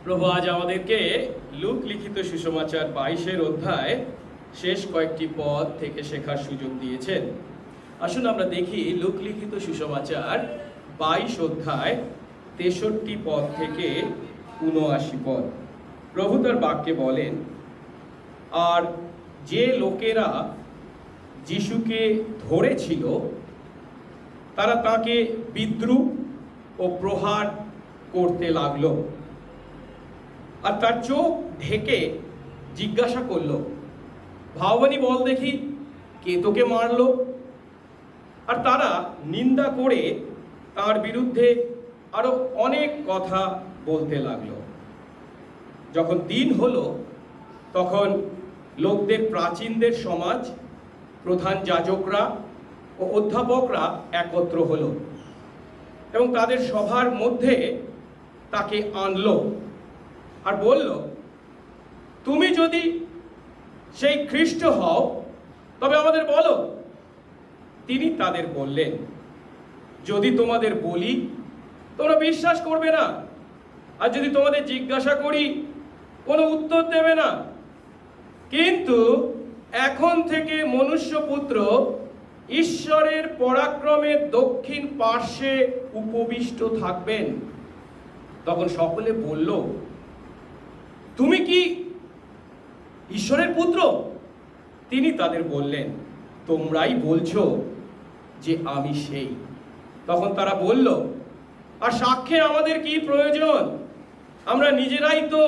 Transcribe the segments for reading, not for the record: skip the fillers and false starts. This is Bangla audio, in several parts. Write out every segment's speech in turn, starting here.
প্রভু আজ আমাদেরকে লুক লিখিত সুসমাচার 22 অধ্যায় শেষ কয়েকটি পদ থেকে শেখার সুযোগ দিয়েছেন। আসুন আমরা দেখি লুক লিখিত সুসমাচার 22 অধ্যায় 63 পদ থেকে 79 পদ। প্রভু তার বাক্যে বলেন, আর যে লোকেরা যিশুকে ধরেছিল তারা তাকে বিদ্রুপ ও প্রহার করতে লাগলো, আর তার চোখ ঢেকে জিজ্ঞাসা করলো, ভাবনি বল দেখি, কে তোকে মারলো? আর তারা নিন্দা করে তার বিরুদ্ধে আরো অনেক কথা বলতে লাগলো। যখন দিন হলো তখন লোকদের প্রাচীনদের সমাজ, প্রধান যাজকরা ও অধ্যাপকরা একত্র হলো এবং তাদের সভার মধ্যে তাকে আনলো আর বলল, তুমি যদি সেই খ্রিস্ট হও তবে আমাদের বলো। তিনি তাদের বললেন, যদি তোমাদের বলি তোমরা বিশ্বাস করবে না, আর যদি তোমাদের জিজ্ঞাসা করি কোনো উত্তর দেবে না। কিন্তু এখন থেকে মনুষ্যপুত্র ঈশ্বরের পরাক্রমে দক্ষিণ পার্শ্বে উপবিষ্ট থাকবেন। তখন সকলে বলল, তুমি কি ঈশ্বরের পুত্র? তিনি তাদের বললেন, তোমরাই বলছো যে আমি সেই। তখন তারা বলল, আর সাক্ষ্যের আমাদের কি প্রয়োজন? আমরা নিজেরাই তো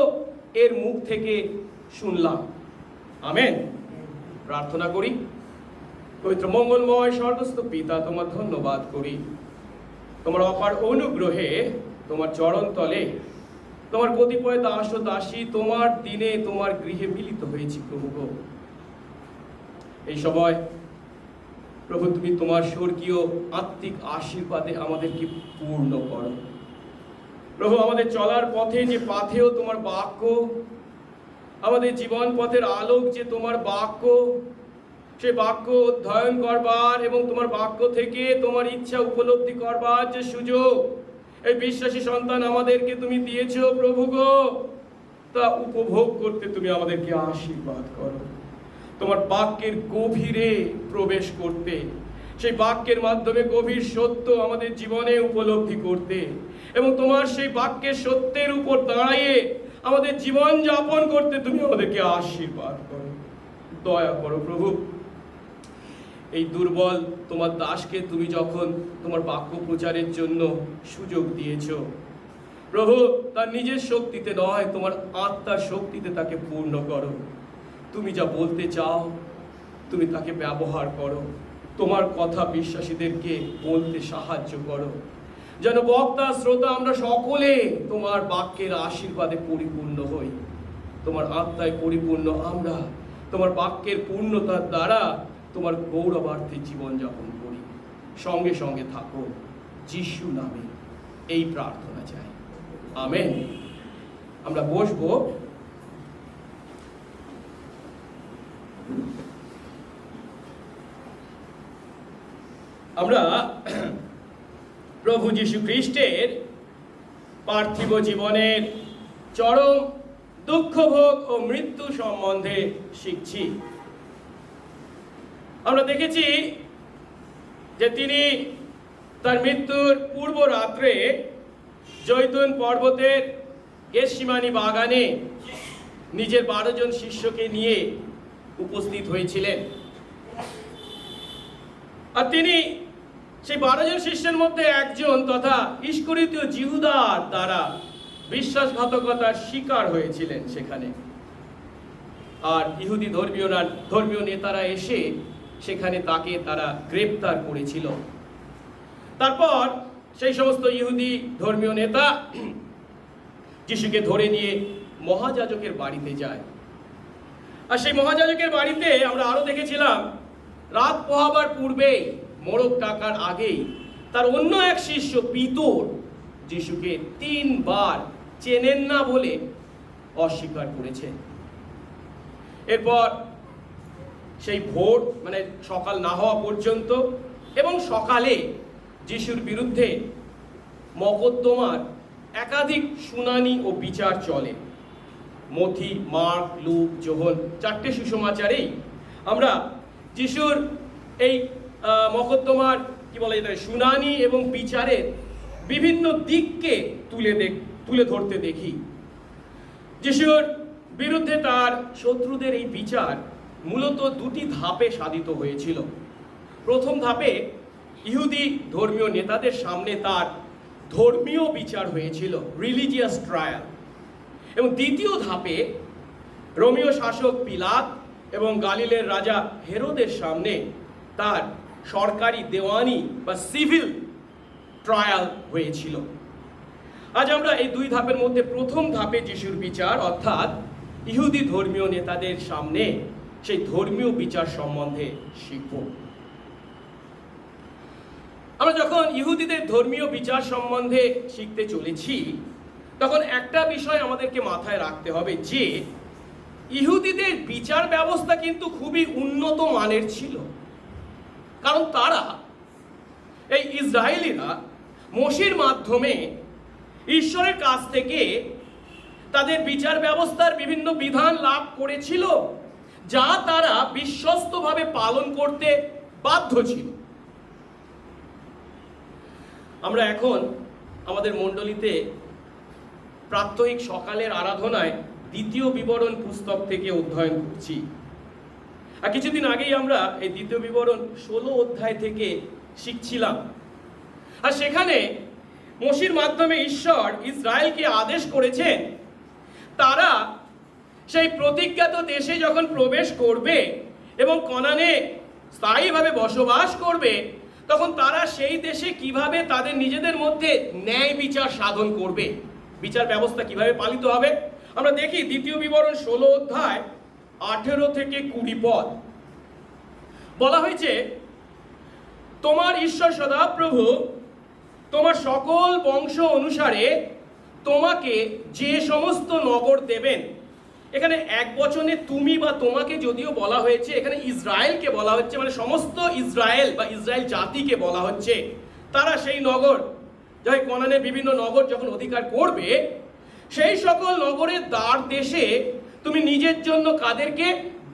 এর মুখ থেকে শুনলাম। আমেন। প্রার্থনা করি। পবিত্র মঙ্গলময় স্বর্গস্থ পিতা, তোমার ধন্যবাদ করি তোমার অপার অনুগ্রহে, তোমার চরণ তলে তোমার কতিপয় দাস ও দাসী তোমার দিনে তোমার গৃহে মিলিত হয়েছি। প্রভু গো, এই সময় প্রভু তুমি তোমার স্বর্গীয় আত্মিক আশীর্বাদে আমাদেরকে পূর্ণ করো। প্রভু আমাদের চলার পথে যে পাথেও তোমার বাক্য, আমাদের জীবন পথের আলোক যে তোমার বাক্য, সে বাক্য অধ্যয়ন করবার এবং তোমার বাক্য থেকে তোমার ইচ্ছা উপলব্ধি করবার যে সুযোগ এই বিশ্বাসী সন্তান আমাদেরকে তুমি দিয়েছ প্রভু গো, তা উপভোগ করতে তুমি আমাদেরকে আশীর্বাদ করো। তোমার বাক্যের গভীরে প্রবেশ করতে, সেই বাক্যের মাধ্যমে গভীর সত্য আমাদের জীবনে উপলব্ধি করতে এবং তোমার সেই বাক্যের সত্যের উপর দাঁড়িয়ে আমাদের জীবন যাপন করতে তুমি আমাদেরকে আশীর্বাদ করো। দয়া করো প্রভু। এই দুর্বল তোমার দাসকে তুমি যখন তোমার বাক্য প্রচারের জন্য সুযোগ দিয়েছ প্রভু, তার নিজের শক্তিতে নয়, তোমার আত্মার শক্তিতে তাকে পূর্ণ করো। তুমি যা বলতে চাও তুমি তাকে ব্যবহার করো। তোমার কথা বিশ্বাসীদেরকে বলতে সাহায্য করো, যেন বক্তা শ্রোতা আমরা সকলে তোমার বাক্যের আশীর্বাদে পরিপূর্ণ হই। তোমার আত্মায় পরিপূর্ণ আমরা তোমার বাক্যের পূর্ণতার দ্বারা তোমার গৌরবার্থে জীবনযাপন করি। সঙ্গে সঙ্গে থাকো, যিশু নামে এই প্রার্থনা চাই, আমেন। আমরা বসবো। আমরা প্রভু যীশু খ্রিস্টের পার্থিব জীবনের চরম দুঃখ ভোগ ও মৃত্যু সম্বন্ধে শিখছি। আমরা দেখেছি যে তিনি তার মৃত্যুর পূর্ব রাত্রে জৈতুন পর্বতের গেতসেমানি বাগানে নিজের 12 জন শিষ্যকে নিয়ে উপস্থিত হয়েছিলেন। আর তিনি সেই 12 জন শিষ্যের মধ্যে একজন তথা ইস্করিতীয় জিহুদার দ্বারা বিশ্বাসঘাতকতার শিকার হয়েছিলেন সেখানে। আর ইহুদি ধর্মীয় নেতারা এসে সেখানে তাকে তারা গ্রেপ্তার করেছিল। তারপর সেই সমস্ত ইহুদি ধর্মীয় নেতা যিশুকে ধরে নিয়ে মহাযাজকের বাড়িতে যায়। আর সেই মহাযাজকের বাড়িতে আমরা আরো দেখেছিলাম, রাত পোহাবার পূর্বে, মোড়ক টাকার আগেই তার অন্য এক শিষ্য পিতর যিশুকে 3 বার চেনেন না বলে অস্বীকার করেছে। এরপর সেই ভোর মানে সকাল না হওয়া পর্যন্ত এবং সকালে যিশুর বিরুদ্ধে মকদ্দমার একাধিক শুনানি ও বিচার চলে। মথি, মার্ক, লুক, যোহন, 4টে সুসমাচারেই আমরা যিশুর এই মকদ্দমার কি বলা যেতে পারে শুনানি এবং বিচারের বিভিন্ন দিককে তুলে ধরতে দেখি। যিশুর বিরুদ্ধে তার শত্রুদের এই বিচার মূলত 2টি ধাপে সাধিত হয়েছিল। প্রথম ধাপে ইহুদি ধর্মীয় নেতাদের সামনে তার ধর্মীয় বিচার হয়েছিল, রিলিজিয়াস ট্রায়াল। এবং দ্বিতীয় ধাপে রোমীয় শাসক পিলাত এবং গালিলের রাজা হেরোদের সামনে তার সরকারি দেওয়ানি বা সিভিল ট্রায়াল হয়েছিল। আজ আমরা এই 2 ধাপের মধ্যে প্রথম ধাপে যিশুর বিচার অর্থাৎ ইহুদি ধর্মীয় নেতাদের সামনে সেই ধর্মীয় বিচার সম্বন্ধে শিখব। আমরা যখন ইহুদিদের ধর্মীয় বিচার সম্বন্ধে শিখতে চলেছি তখন একটা বিষয় আমাদেরকে মাথায় রাখতে হবে যে ইহুদিদের বিচার ব্যবস্থা কিন্তু খুবই উন্নত মানের ছিল। কারণ তারা এই ইসরায়েলিরা মোশির মাধ্যমে ঈশ্বরের কাছ থেকে তাদের বিচার ব্যবস্থার বিভিন্ন বিধান লাভ করেছিল, যা তারা বিশ্বস্তভাবে পালন করতে বাধ্য ছিল। আমরা এখন আমাদের মণ্ডলীতে প্রাত্যহিক সকালের আরাধনায় 2য় বিবরণ পুস্তক থেকে অধ্যয়ন করছি। আর কিছুদিন আগেই আমরা এই 2য় বিবরণ 16 অধ্যায় থেকে শিখছিলাম। আর সেখানে মোশির মাধ্যমে ঈশ্বর ইসরায়েলকে আদেশ করেছেন তারা সেই প্রতিজ্ঞাত দেশে যখন প্রবেশ করবে এবং কনানে স্থায়ীভাবে বসবাস করবে তখন তারা সেই দেশে কিভাবে তাদের নিজেদের মধ্যে ন্যায় বিচার সাধন করবে, বিচার ব্যবস্থা কিভাবে পালিত হবে। আমরা দেখি 2য় বিবরণ 16 অধ্যায় 18 থেকে 20 পদ। বলা হয়েছে, তোমার ঈশ্বর সদাপ্রভু তোমার সকল বংশ অনুসারে তোমাকে যে সমস্ত নগর দেবেন। এখানে এক বচনে তুমি বা তোমাকে যদিও বলা হয়েছে, এখানে ইসরায়েলকে বলা হচ্ছে, মানে সমস্ত ইসরায়েল বা ইসরায়েল জাতিকে বলা হচ্ছে। তারা সেই নগর যখন কনানের বিভিন্ন নগর যখন অধিকার করবে সেই সকল নগরের দ্বার দেশে তুমি নিজের জন্য কাদেরকে?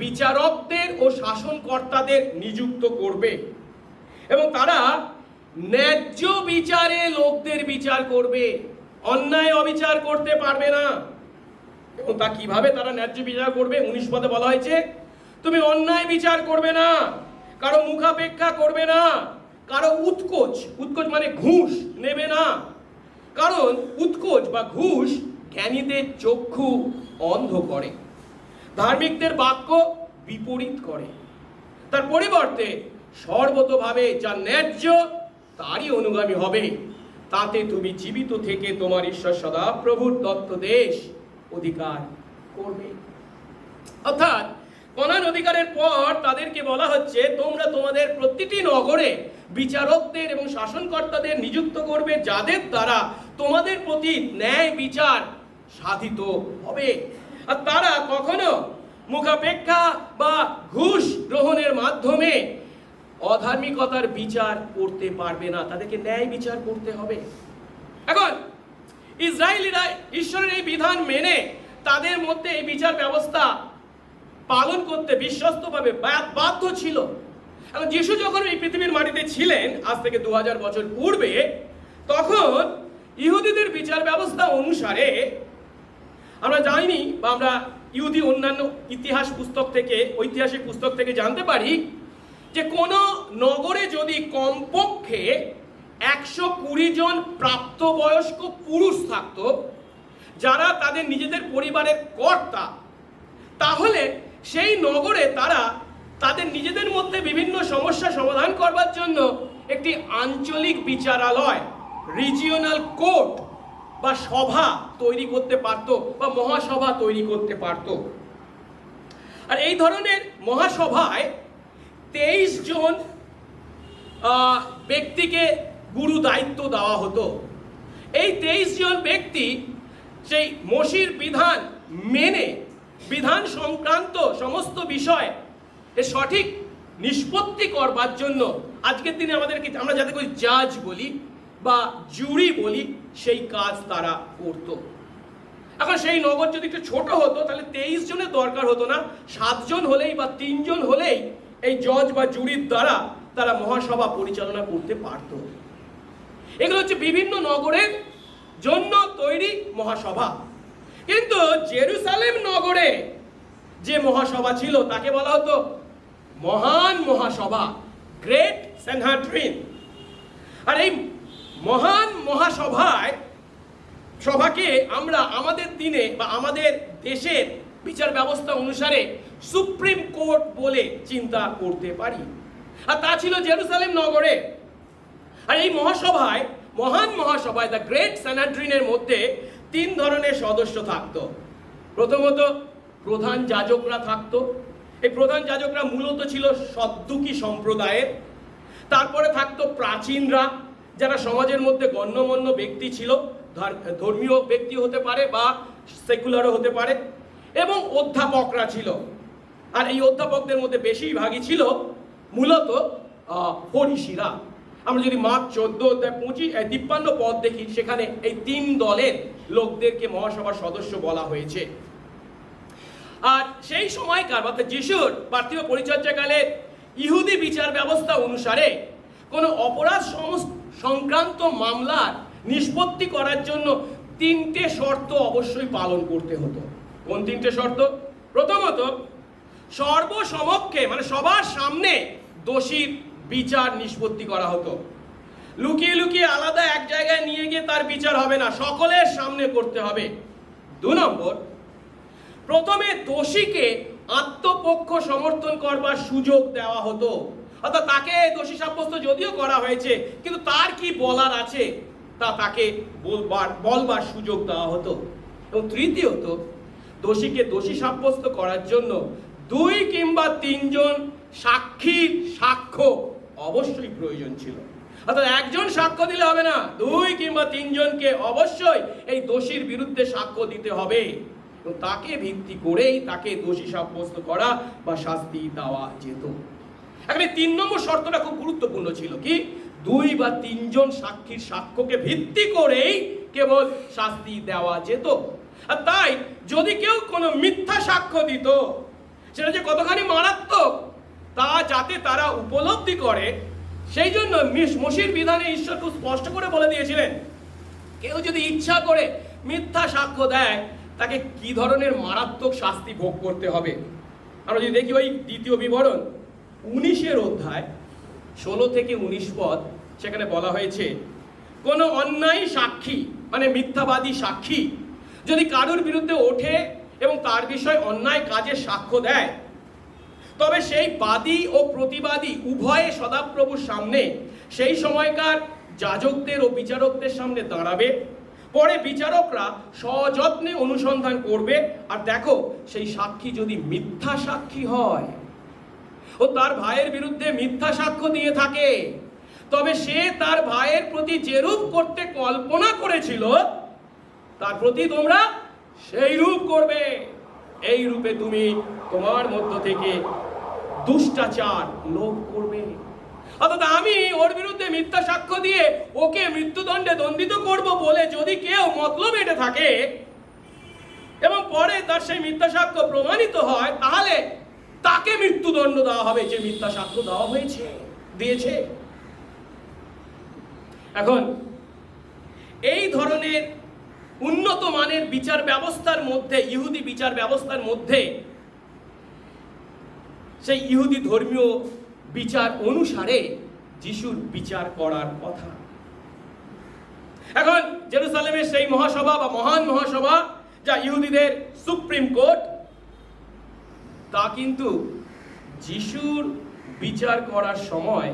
বিচারকদের ও শাসনকর্তাদের নিযুক্ত করবে এবং তারা ন্যায্য বিচারে লোকদের বিচার করবে, অন্যায় অবিচার করতে পারবে না। এবং তা কিভাবে তারা ন্যায্য বিচার করবে? 19 পদে বলা হয়েছে, তুমি অন্যায় বিচার করবে না, কারো মুখাপেক্ষা করবে না, কারো উৎকোচ মানে ঘুষ নেবে না, কারণ উৎকোচ বা ঘুষ জ্ঞানীদের চক্ষু অন্ধ করে, ধার্মিকদের বাক্য বিপরীত করে। তার পরিবর্তে সর্বতোভাবে যা ন্যায্য তারই অনুগামী হবে, তাতে তুমি জীবিত থেকে তোমার ঈশ্বর সদাপ্রভুর দত্ত দেশ অধিকার করবে। অর্থাৎ কনান অধিকারের পর তাদেরকে বলা হচ্ছে, তোমরা তোমাদের প্রতিটি নগরে বিচারকদের এবং শাসনকর্তাদের নিযুক্ত করবে, যাদের দ্বারা তোমাদের প্রতি ন্যায় বিচার সাধিত হবে। আর তারা কখনো মুখাপেক্ষা বা ঘুষ গ্রহণের মাধ্যমে অধার্মিকতার বিচার করতে পারবে না, তাদেরকে ন্যায় বিচার করতে হবে। এখন ইসরায়েলিরা ঈশ্বরের এই বিধান মেনে তাদের মধ্যে এই বিচার ব্যবস্থা পালন করতে বিশ্বস্তভাবে বাধ্য ছিল। এখন যিশু যখন এই পৃথিবীর মাটিতে ছিলেন আজ থেকে 2000 বছর পূর্বে, তখন ইহুদিদের বিচার ব্যবস্থা অনুসারে আমরা জানি বা আমরা ইহুদি অন্যান্য ঐতিহাসিক পুস্তক থেকে জানতে পারি যে কোন নগরে যদি কমপক্ষে 120 জন প্রাপ্তবয়স্ক পুরুষ থাকতো যারা তাদের নিজেদের পরিবারের কর্তা, তাহলে সেই নগরে তারা তাদের নিজেদের মধ্যে বিভিন্ন সমস্যা সমাধান করবার জন্য একটি আঞ্চলিক বিচারালয়, রিজিওনাল কোর্ট বা সভা তৈরি করতে পারত বা মহাসভা তৈরি করতে পারত। আর এই ধরনের মহাসভায় 23 জন ব্যক্তিকে গুরু দায়িত্ব দেওয়া হতো। এই 23 জন ব্যক্তি সেই মোশির বিধান মেনে বিধান সংক্রান্ত সমস্ত বিষয় সঠিক নিষ্পত্তি করবার জন্য আজকের দিনে আমরা যাদেরকে জাজ বলি বা জুরি বলি, সেই কাজ তারা করত। এখন সেই নগর যদি একটু ছোট হতো তাহলে 23 জনের দরকার হতো না, 7 জন হলেই বা 3 জন হলেই এই জজ বা জুরির দ্বারা তারা মহাসভা পরিচালনা করতে পারত। এগুলো হচ্ছে বিভিন্ন নগরের জন্য তৈরি মহাসভা। কিন্তু জেরুসালেম নগরে যে মহাসভা ছিল তাকে বলা হতো মহান মহাসভা, গ্রেট স্যানহেড্রিন। আর এই মহান সভাকে আমরা আমাদের দিনে বা আমাদের দেশের বিচার ব্যবস্থা অনুসারে সুপ্রিম কোর্ট বলে চিন্তা করতে পারি। আর তা ছিল জেরুসালেম নগরে। আর এই মহান মহাসভায় দ্য গ্রেট স্যানহেড্রিনের মধ্যে 3 ধরনের সদস্য থাকতো। প্রথমত প্রধান যাজকরা থাকতো। এই প্রধান যাজকরা মূলত ছিল সদ্দুকী সম্প্রদায়ের। তারপরে থাকতো প্রাচীনরা, যারা সমাজের মধ্যে গণ্যমান্য ব্যক্তি ছিল, ধর্মীয় ব্যক্তি হতে পারে বা সেকুলারও হতে পারে, এবং অধ্যাপকরা ছিল। আর এই অধ্যাপকদের মধ্যে বেশিরভাগই ছিল মূলত ফরিসিরা। আমরা যদি মার্ক 14:53 পদ দেখি, সেখানে এই 3 দলের লোকদেরকে মহাসভার সদস্য বলা হয়েছে। আর সেই সময়কার অর্থাৎ যিশুর পার্থিব পরিচর্যাকালে ইহুদি বিচার ব্যবস্থা অনুসারে কোনো অপরাধ সংক্রান্ত মামলার নিষ্পত্তি করার জন্য 3টে শর্ত অবশ্যই পালন করতে হতো। কোন 3টে শর্ত? প্রথমত, সর্বসমক্ষে মানে সবার সামনে দোষীর বিচার নিষ্পত্তি করা হতো। লুকিয়ে লুকিয়ে আলাদা এক জায়গায় নিয়ে গিয়ে তার বিচার হবে না, সকলের সামনে করতে হবে। 2 নম্বর, প্রথমে দোষীকে আত্মপক্ষ সমর্থন করবার সুযোগ দেওয়া হতো। অর্থাৎ তাকে দোষী সাব্যস্ত যদিও করা হয়েছে, কিন্তু তার কি বলার আছে তা তাকে বলবার সুযোগ দেওয়া হতো। এবং তৃতীয়ত, দোষীকে দোষী সাব্যস্ত করার জন্য 2 কিংবা 3 জন সাক্ষীর সাক্ষ্য অবশ্যই প্রয়োজন ছিল। অর্থাৎ একজন সাক্ষ্য দিলে হবে না, 2 কিংবা 3 জনকে অবশ্যই এই দোষীর বিরুদ্ধে সাক্ষ্য দিতে হবে। তাকে ভিত্তি করেই তাকে দোষী সাব্যস্ত করা বা শাস্তি দেওয়া যেত। এখানে 3 নম্বর শর্তটা খুব গুরুত্বপূর্ণ ছিল, কি 2 বা 3 জন সাক্ষীর সাক্ষ্যকে ভিত্তি করেই কেবল শাস্তি দেওয়া যেত। আর তাই যদি কেউ কোনো মিথ্যা সাক্ষ্য দিত, সেটা যে কতখানি মারাত্মক তা যাতে তারা উপলব্ধি করে, সেই জন্য মসির বিধানে ঈশ্বর খুব স্পষ্ট করে বলে দিয়েছিলেন, কেউ যদি ইচ্ছা করে মিথ্যা সাক্ষ্য দেয় তাকে কি ধরনের মারাত্মক শাস্তি ভোগ করতে হবে। আমরা যদি দেখি ওই 2 বিবরণ 19 অধ্যায় 16 থেকে 19 পদ, সেখানে বলা হয়েছে, কোনো অন্যায় সাক্ষী মানে মিথ্যাবাদী সাক্ষী যদি কারোর বিরুদ্ধে ওঠে এবং তার বিষয় অন্যায় কাজের সাক্ষ্য দেয়, তবে সেই বাদী ও প্রতিবাদী উভয়ে সদাপ্রভুর সামনে সেই সময়কার যাজকদের ও বিচারকদের সামনে দাঁড়াবে। পরে বিচারকরা সযত্নে অনুসন্ধান করবে, আর দেখো সেই সাক্ষী যদি মিথ্যা সাক্ষী হয় ও তার ভাইয়ের বিরুদ্ধে মিথ্যা সাক্ষ্য দিয়ে থাকে, তবে সে তার ভাইয়ের প্রতি যেরূপ করতে কল্পনা করেছিল তার প্রতি তোমরা সেই রূপ করবে। এই রূপে তুমি তোমার মধ্য থেকে দুষ্টাচার লোপ করবে। অর্থাৎ আমি ওর বিরুদ্ধে মিথ্যা সাক্ষ্য দিয়ে ওকে মৃত্যুদণ্ডে দণ্ডিত করব বলে যদি কেউ মতলব এঁটে থাকে এবং পরে তার সেই মিথ্যা সাক্ষ্য প্রমাণিত হয়, তাহলে তাকে মৃত্যুদণ্ড দেওয়া হবে যে মিথ্যা সাক্ষ্য দেওয়া দিয়েছে। এখন এই ধরনের উন্নত মানের বিচার ব্যবস্থার মধ্যে, ইহুদি বিচার ব্যবস্থার মধ্যে সেই ইহুদি ধর্মীয় বিচার অনুসারে যিশুর বিচার করার কথা। এখন জেরুসালেমের সেই মহাসভা বা মহান মহাসভা, যা ইহুদিদের সুপ্রিম কোর্ট, তা কিন্তু যিশুর বিচার করার সময়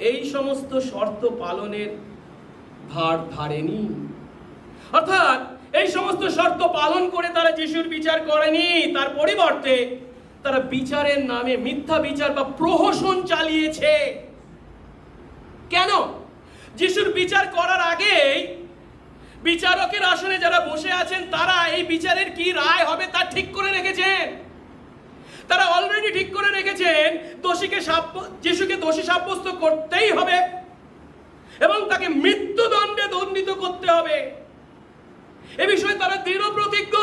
এই সমস্ত শর্ত পালনের ভার ধারেনি। অর্থাৎ এই সমস্ত শর্ত পালন করে তারা যিশুর বিচার করেনি, তার পরিবর্তে তারা বিচারের নামে মিথ্যা বিচার বা প্রহসন চালিয়েছে। কেন? যিশুর বিচার করার আগেই বিচারকের আসনে যারা বসে আছেন তারা এই বিচারের কি রায় হবে তা ঠিক করে রেখেছেন। তারা অলরেডি ঠিক করে রেখেছেন যিশুকে দোষী সাব্যস্ত করতেই হবে, এবং তাকে মৃত্যুদণ্ডে দণ্ডিত করতে হবে। এ বিষয়ে তারা দৃঢ় প্রতিজ্ঞ।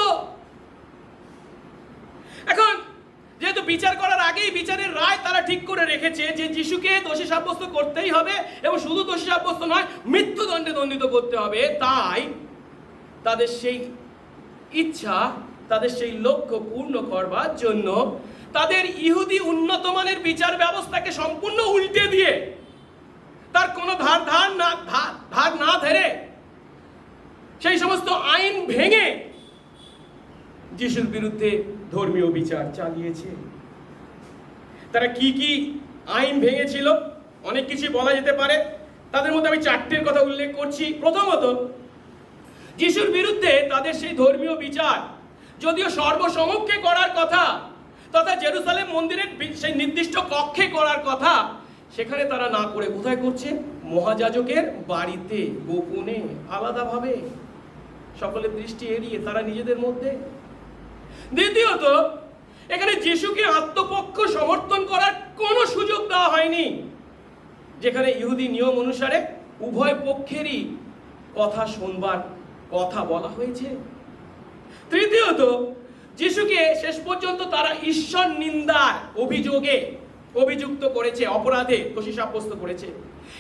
এখন যেহেতু বিচার করার আগেই বিচারের রায় তারা ঠিক করে রেখেছে যে যিশুকে দোষী সাব্যস্ত করতেই হবে এবং শুধু দোষী সাব্যস্ত নয়, মৃত্যুদণ্ডে দণ্ডিত করতে হবে, তাই তাদের সেই ইচ্ছা, তাদের সেই লক্ষ্য পূর্ণ করবার জন্য তাদের ইহুদি উন্নত মানের বিচার ব্যবস্থাকে সম্পূর্ণ উল্টে দিয়ে, তার কোনো ধার না ধরে সেই সমস্ত আইন ভেঙে যিশুর বিরুদ্ধে ধর্মীয় বিচার চালিয়েছে। তারা কি কি আইন ভেঙেছিল অনেক কিছু বলা যেতে পারে, তাদের মধ্যে আমি চারটের কথা উল্লেখ করছি। প্রথমত, যিশুর বিরুদ্ধে তাদের সেই ধর্মীয় বিচার যদিও সর্বসমক্ষে করার কথা তথা জেরুজালেম মন্দিরের সেই নির্দিষ্ট কক্ষে করার কথা, সেখানে তারা না করে কোথায় করছে? মহাযাজকের বাড়িতে, গোপনে, আলাদাভাবে, সকলের দৃষ্টি এড়িয়ে তারা নিজেদের মধ্যে। দ্বিতীয়ত, এখানে যিশুকে আত্মপক্ষ সমর্থন করার কোনো সুযোগ দেওয়া হয়নি, যেখানে ইহুদি নিয়ম অনুসারে উভয় পক্ষেরই কথা শুনবার কথা বলা হয়েছে। তৃতীয়ত, যিশুকে শেষ পর্যন্ত তারা ঈশ্বর নিন্দার অভিযোগে অভিযুক্ত করেছে, অপরাধে দোষী সাব্যস্ত করেছে।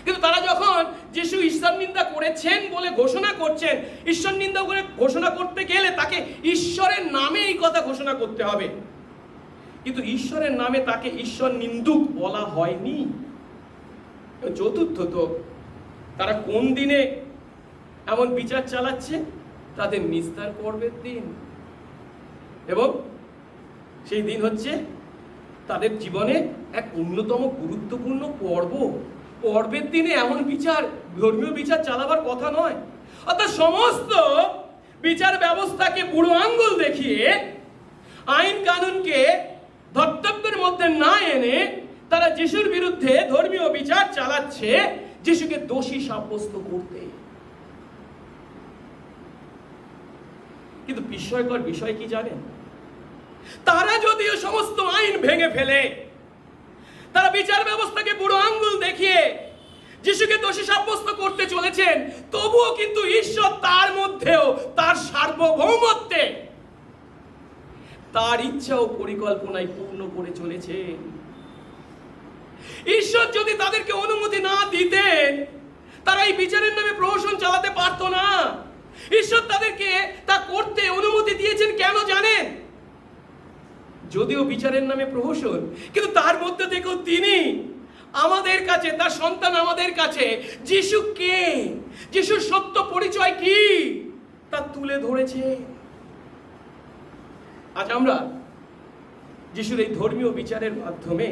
কিন্তু তারা যখন যিশু ঈশ্বর নিন্দা করেছেন বলে ঘোষণা করছেন, ঈশ্বর নিন্দা করে ঘোষণা করতে গেলে তাকে ঈশ্বরের নামে এই কথা ঘোষণা করতে হবে, কিন্তু ঈশ্বরের নামে তাকে ঈশ্বর নিন্দুক বলা হয়নি। চতুর্থত, তারা কোন দিনে এমন বিচার চালাচ্ছে? তাদের নিস্তার পর্বের দিন, এবং সেই দিন হচ্ছে তাদের জীবনে এক অন্যতম গুরুত্বপূর্ণ পর্বের দিনে এমন বিচার, ধর্মীয় বিচার চালাবার কথা নয়। অর্থাৎ সমস্ত বিচার ব্যবস্থাকে বুড়ো আঙ্গুল দেখিয়ে, আইন কানুনকে ধর্তব্যের মধ্যে না এনে তারা যিশুর বিরুদ্ধে ধর্মীয় বিচার চালাচ্ছে যিশুকে দোষী সাব্যস্ত করতে। কিন্তু বিস্ময়কর বিষয় কি জানেন? তারা যদিও সমস্ত আইন ভেঙে ফেলে, তারা বিচার ব্যবস্থাকে বুড়ো আঙ্গুল দেখিয়ে যিশুকে দোষী সাব্যস্ত করতে চলেছেন, তবুও কিন্তু ঈশ্বর তার মধ্যেও তার সার্বভৌমত্বে, তার ইচ্ছা ও পরিকল্পনায় পূর্ণ করে চলেছেন। ঈশ্বর যদি তাদেরকে অনুমতি না দিতেন, তারা এই বিচারের নামে প্রহসন চালাতে পারতো না। ঈশ্বর তাদেরকে তা করতে অনুমতি দিয়েছেন কেন জানেন? যদিও বিচারের নামে প্রহসন, কিন্তু তার মধ্যে থেকেও তিনি আমাদের কাছে, তার সন্তান আমাদের কাছে যিশু কে, যিশুর সত্য পরিচয় কি তা তুলে ধরেছে। আজ আমরা যিশুর এই ধর্মীয় বিচারের মাধ্যমে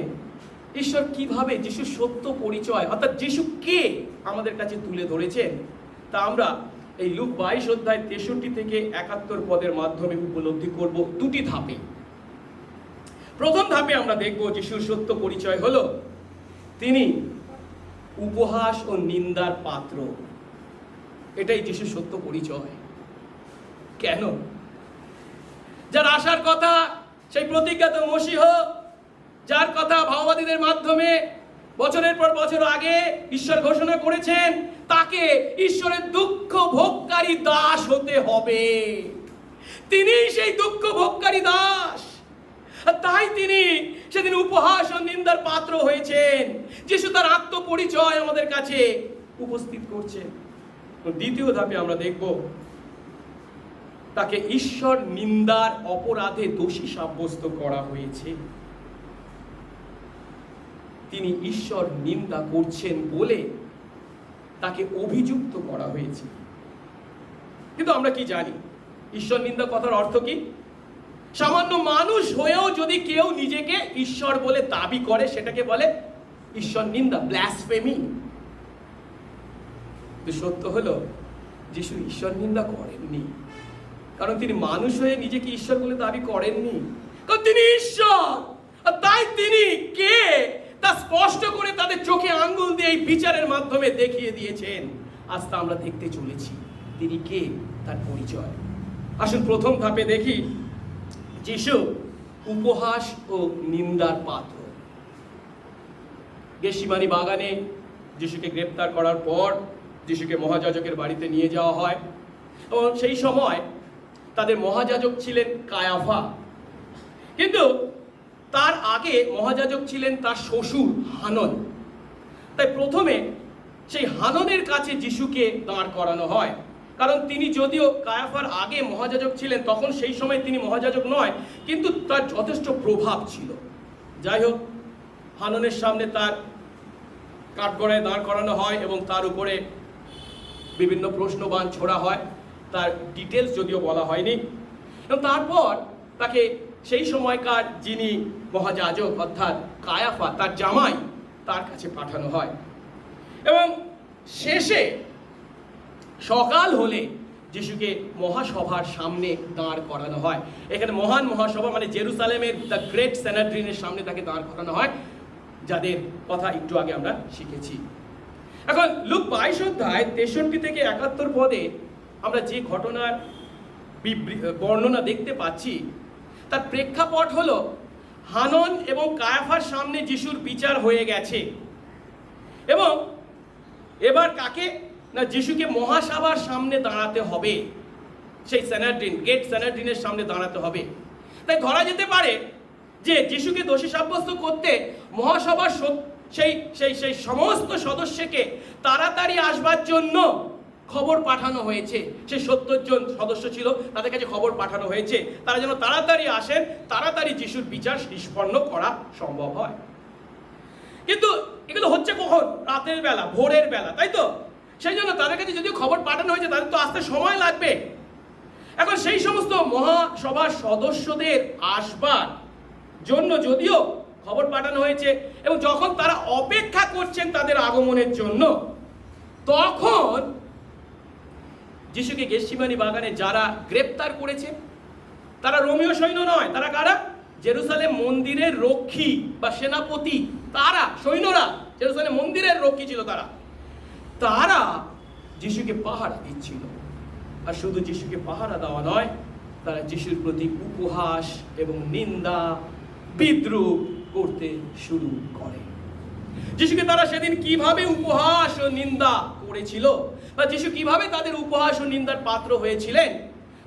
ঈশ্বর কিভাবে যিশুর সত্য পরিচয় অর্থাৎ যিশু কে আমাদের কাছে তুলে ধরেছেন, তা আমরা এই লুক 22 অধ্যায় 63 থেকে 71 পদের মাধ্যমে উপলব্ধি করব দুটি ধাপে। প্রথম ধাপে আমরা দেখব যিশুর সত্য পরিচয় হলো তিনি উপহাস ও নিন্দার পাত্র। এটাই যিশুর সত্য পরিচয়। কেন? যার আসার কথা সেই প্রতিজ্ঞাত মসীহ, যার কথা ভাওবাদীদের মাধ্যমে বছরের পর বছর আগে ঈশ্বর ঘোষণা করেছেন, তাকে ঈশ্বরের দুঃখ ভোগকারী দাস হতে হবে। তিনি সেই দুঃখ ভোগকারী দাস, তাই তিনি সেদিন উপহাস ও নিন্দার পাত্র হয়েছেন। যিশু তার আত্মপরিচয় আমাদের কাছে উপস্থিত করছেন। দ্বিতীয় ধাপে আমরা দেখব তাকে ঈশ্বর নিন্দার অপরাধে দোষী সাব্যস্ত করা হয়েছে। তিনি ঈশ্বর নিন্দা করছেন বলে তাকে অভিযুক্ত করা হয়েছে। কিন্তু আমরা কি জানি ঈশ্বর নিন্দা কথার অর্থ কি? সামান্য মানুষ হয়েও যদি কেউ নিজেকে ঈশ্বর বলে দাবি করে, সেটাকে বলে ঈশ্বর নিন্দা, ব্লাসফেমি। সত্য হলো যিশু ঈশ্বর নিন্দা করেননি, কারণ তিনি মানুষ হয়ে নিজেকে ঈশ্বর বলে দাবি করেননি, কারণ তিনি ঈশ্বর। আর তাই তিনি কে তা স্পষ্ট করে তাদের চোখে আঙ্গুল দিয়ে এই বিচারের মাধ্যমে দেখিয়ে দিয়েছেন। আজ তা আমরা দেখতে চলেছি তিনি কে, তার পরিচয়। আসুন প্রথম ধাপে দেখি যিশু উপহাস ও নিন্দার পাত্র। গেতসেমানি বাগানে যিশুকে গ্রেপ্তার করার পর যিশুকে মহাযাজকের বাড়িতে নিয়ে যাওয়া হয় এবং সেই সময় তাদের মহাযাজক ছিলেন কায়াফা, কিন্তু তার আগে মহাযাজক ছিলেন তার শ্বশুর হানন। তাই প্রথমে সেই হাননের কাছে যিশুকে দাঁড় করানো হয়, কারণ তিনি যদিও কায়াফার আগে মহাযাজক ছিলেন, তখন সেই সময় তিনি মহাযাজক নয়, কিন্তু তার যথেষ্ট প্রভাব ছিল। যাই হোক, হাননের সামনে তার কাঠগড়ায় দাঁড় করানো হয় এবং তার উপরে বিভিন্ন প্রশ্নবাণ ছোড়া হয়, তার ডিটেলস যদিও বলা হয়নি। এবং তারপর তাকে সেই সময়কার যিনি মহাযাজক অর্থাৎ কায়াফা, তার জামাই, তার কাছে পাঠানো হয়। এবং শেষে সকাল হলে যিশুকে মহাসভার সামনে দাঁড় করানো হয়। এখানে মহান মহাসভা মানে জেরুসালেমের দ্য গ্রেট স্যানাড্রিনের সামনে তাকে দাঁড় করানো হয়, যাদের কথা একটু আগে আমরা শিখেছি। এখন লুক 22 অধ্যায় 63 থেকে 71 পদে আমরা যে ঘটনার বর্ণনা দেখতে পাচ্ছি, তার প্রেক্ষাপট হলো হানন এবং কায়াফার সামনে যিশুর বিচার হয়ে গেছে এবং এবার কাকে না যিশুকে মহাসভার সামনে দাঁড়াতে হবে, সেই স্যানাড্রিন, গ্রেট স্যানাড্রিনের সামনে দাঁড়াতে হবে। তাই ধরা যেতে পারে যে যিশুকে দোষী সাব্যস্ত করতে মহাসভার সেই সেই সেই সমস্ত সদস্যকে তাড়াতাড়ি আসবার জন্য খবর পাঠানো হয়েছে। সেই 70 জন সদস্য ছিল, তাদের কাছে খবর পাঠানো হয়েছে তারা যেন তাড়াতাড়ি আসেন, তাড়াতাড়ি যিশুর বিচার নিষ্পন্ন করা সম্ভব হয়। কিন্তু এগুলো হচ্ছে কখন? রাতের বেলা, ভোরের বেলা, তাই তো? সেই জন্য তাদের কাছে যদিও খবর পাঠানো হয়েছে, তাদের তো আসতে সময় লাগবে। এখন সেই সমস্ত মহাসভার সদস্যদের আসবার জন্য যদিও খবর পাঠানো হয়েছে এবং যখন তারা অপেক্ষা করছেন তাদের আগমনের জন্য, তখন যিশুকে গেতসেমানি বাগানে যারা গ্রেপ্তার করেছে তারা রোমীয় সৈন্য নয়, তারা কারা? জেরুসালেম মন্দিরের রক্ষী বা সেনাপতি, তারা সৈন্যরা জেরুসালেম মন্দিরের রক্ষী ছিল। তারা যিশুকে পাহারা দিচ্ছিল। আর শুধু যিশুকে পাহারা দেওয়া নয়, তারা যিশুর প্রতি উপহাস এবং নিন্দা বিদ্রূপ করতে শুরু করে। যিশুকে তারা সেদিন কিভাবে উপহাস ও নিন্দা করেছিল বা যিশু কিভাবে তাদের উপহাস ও নিন্দার পাত্র হয়েছিলেন,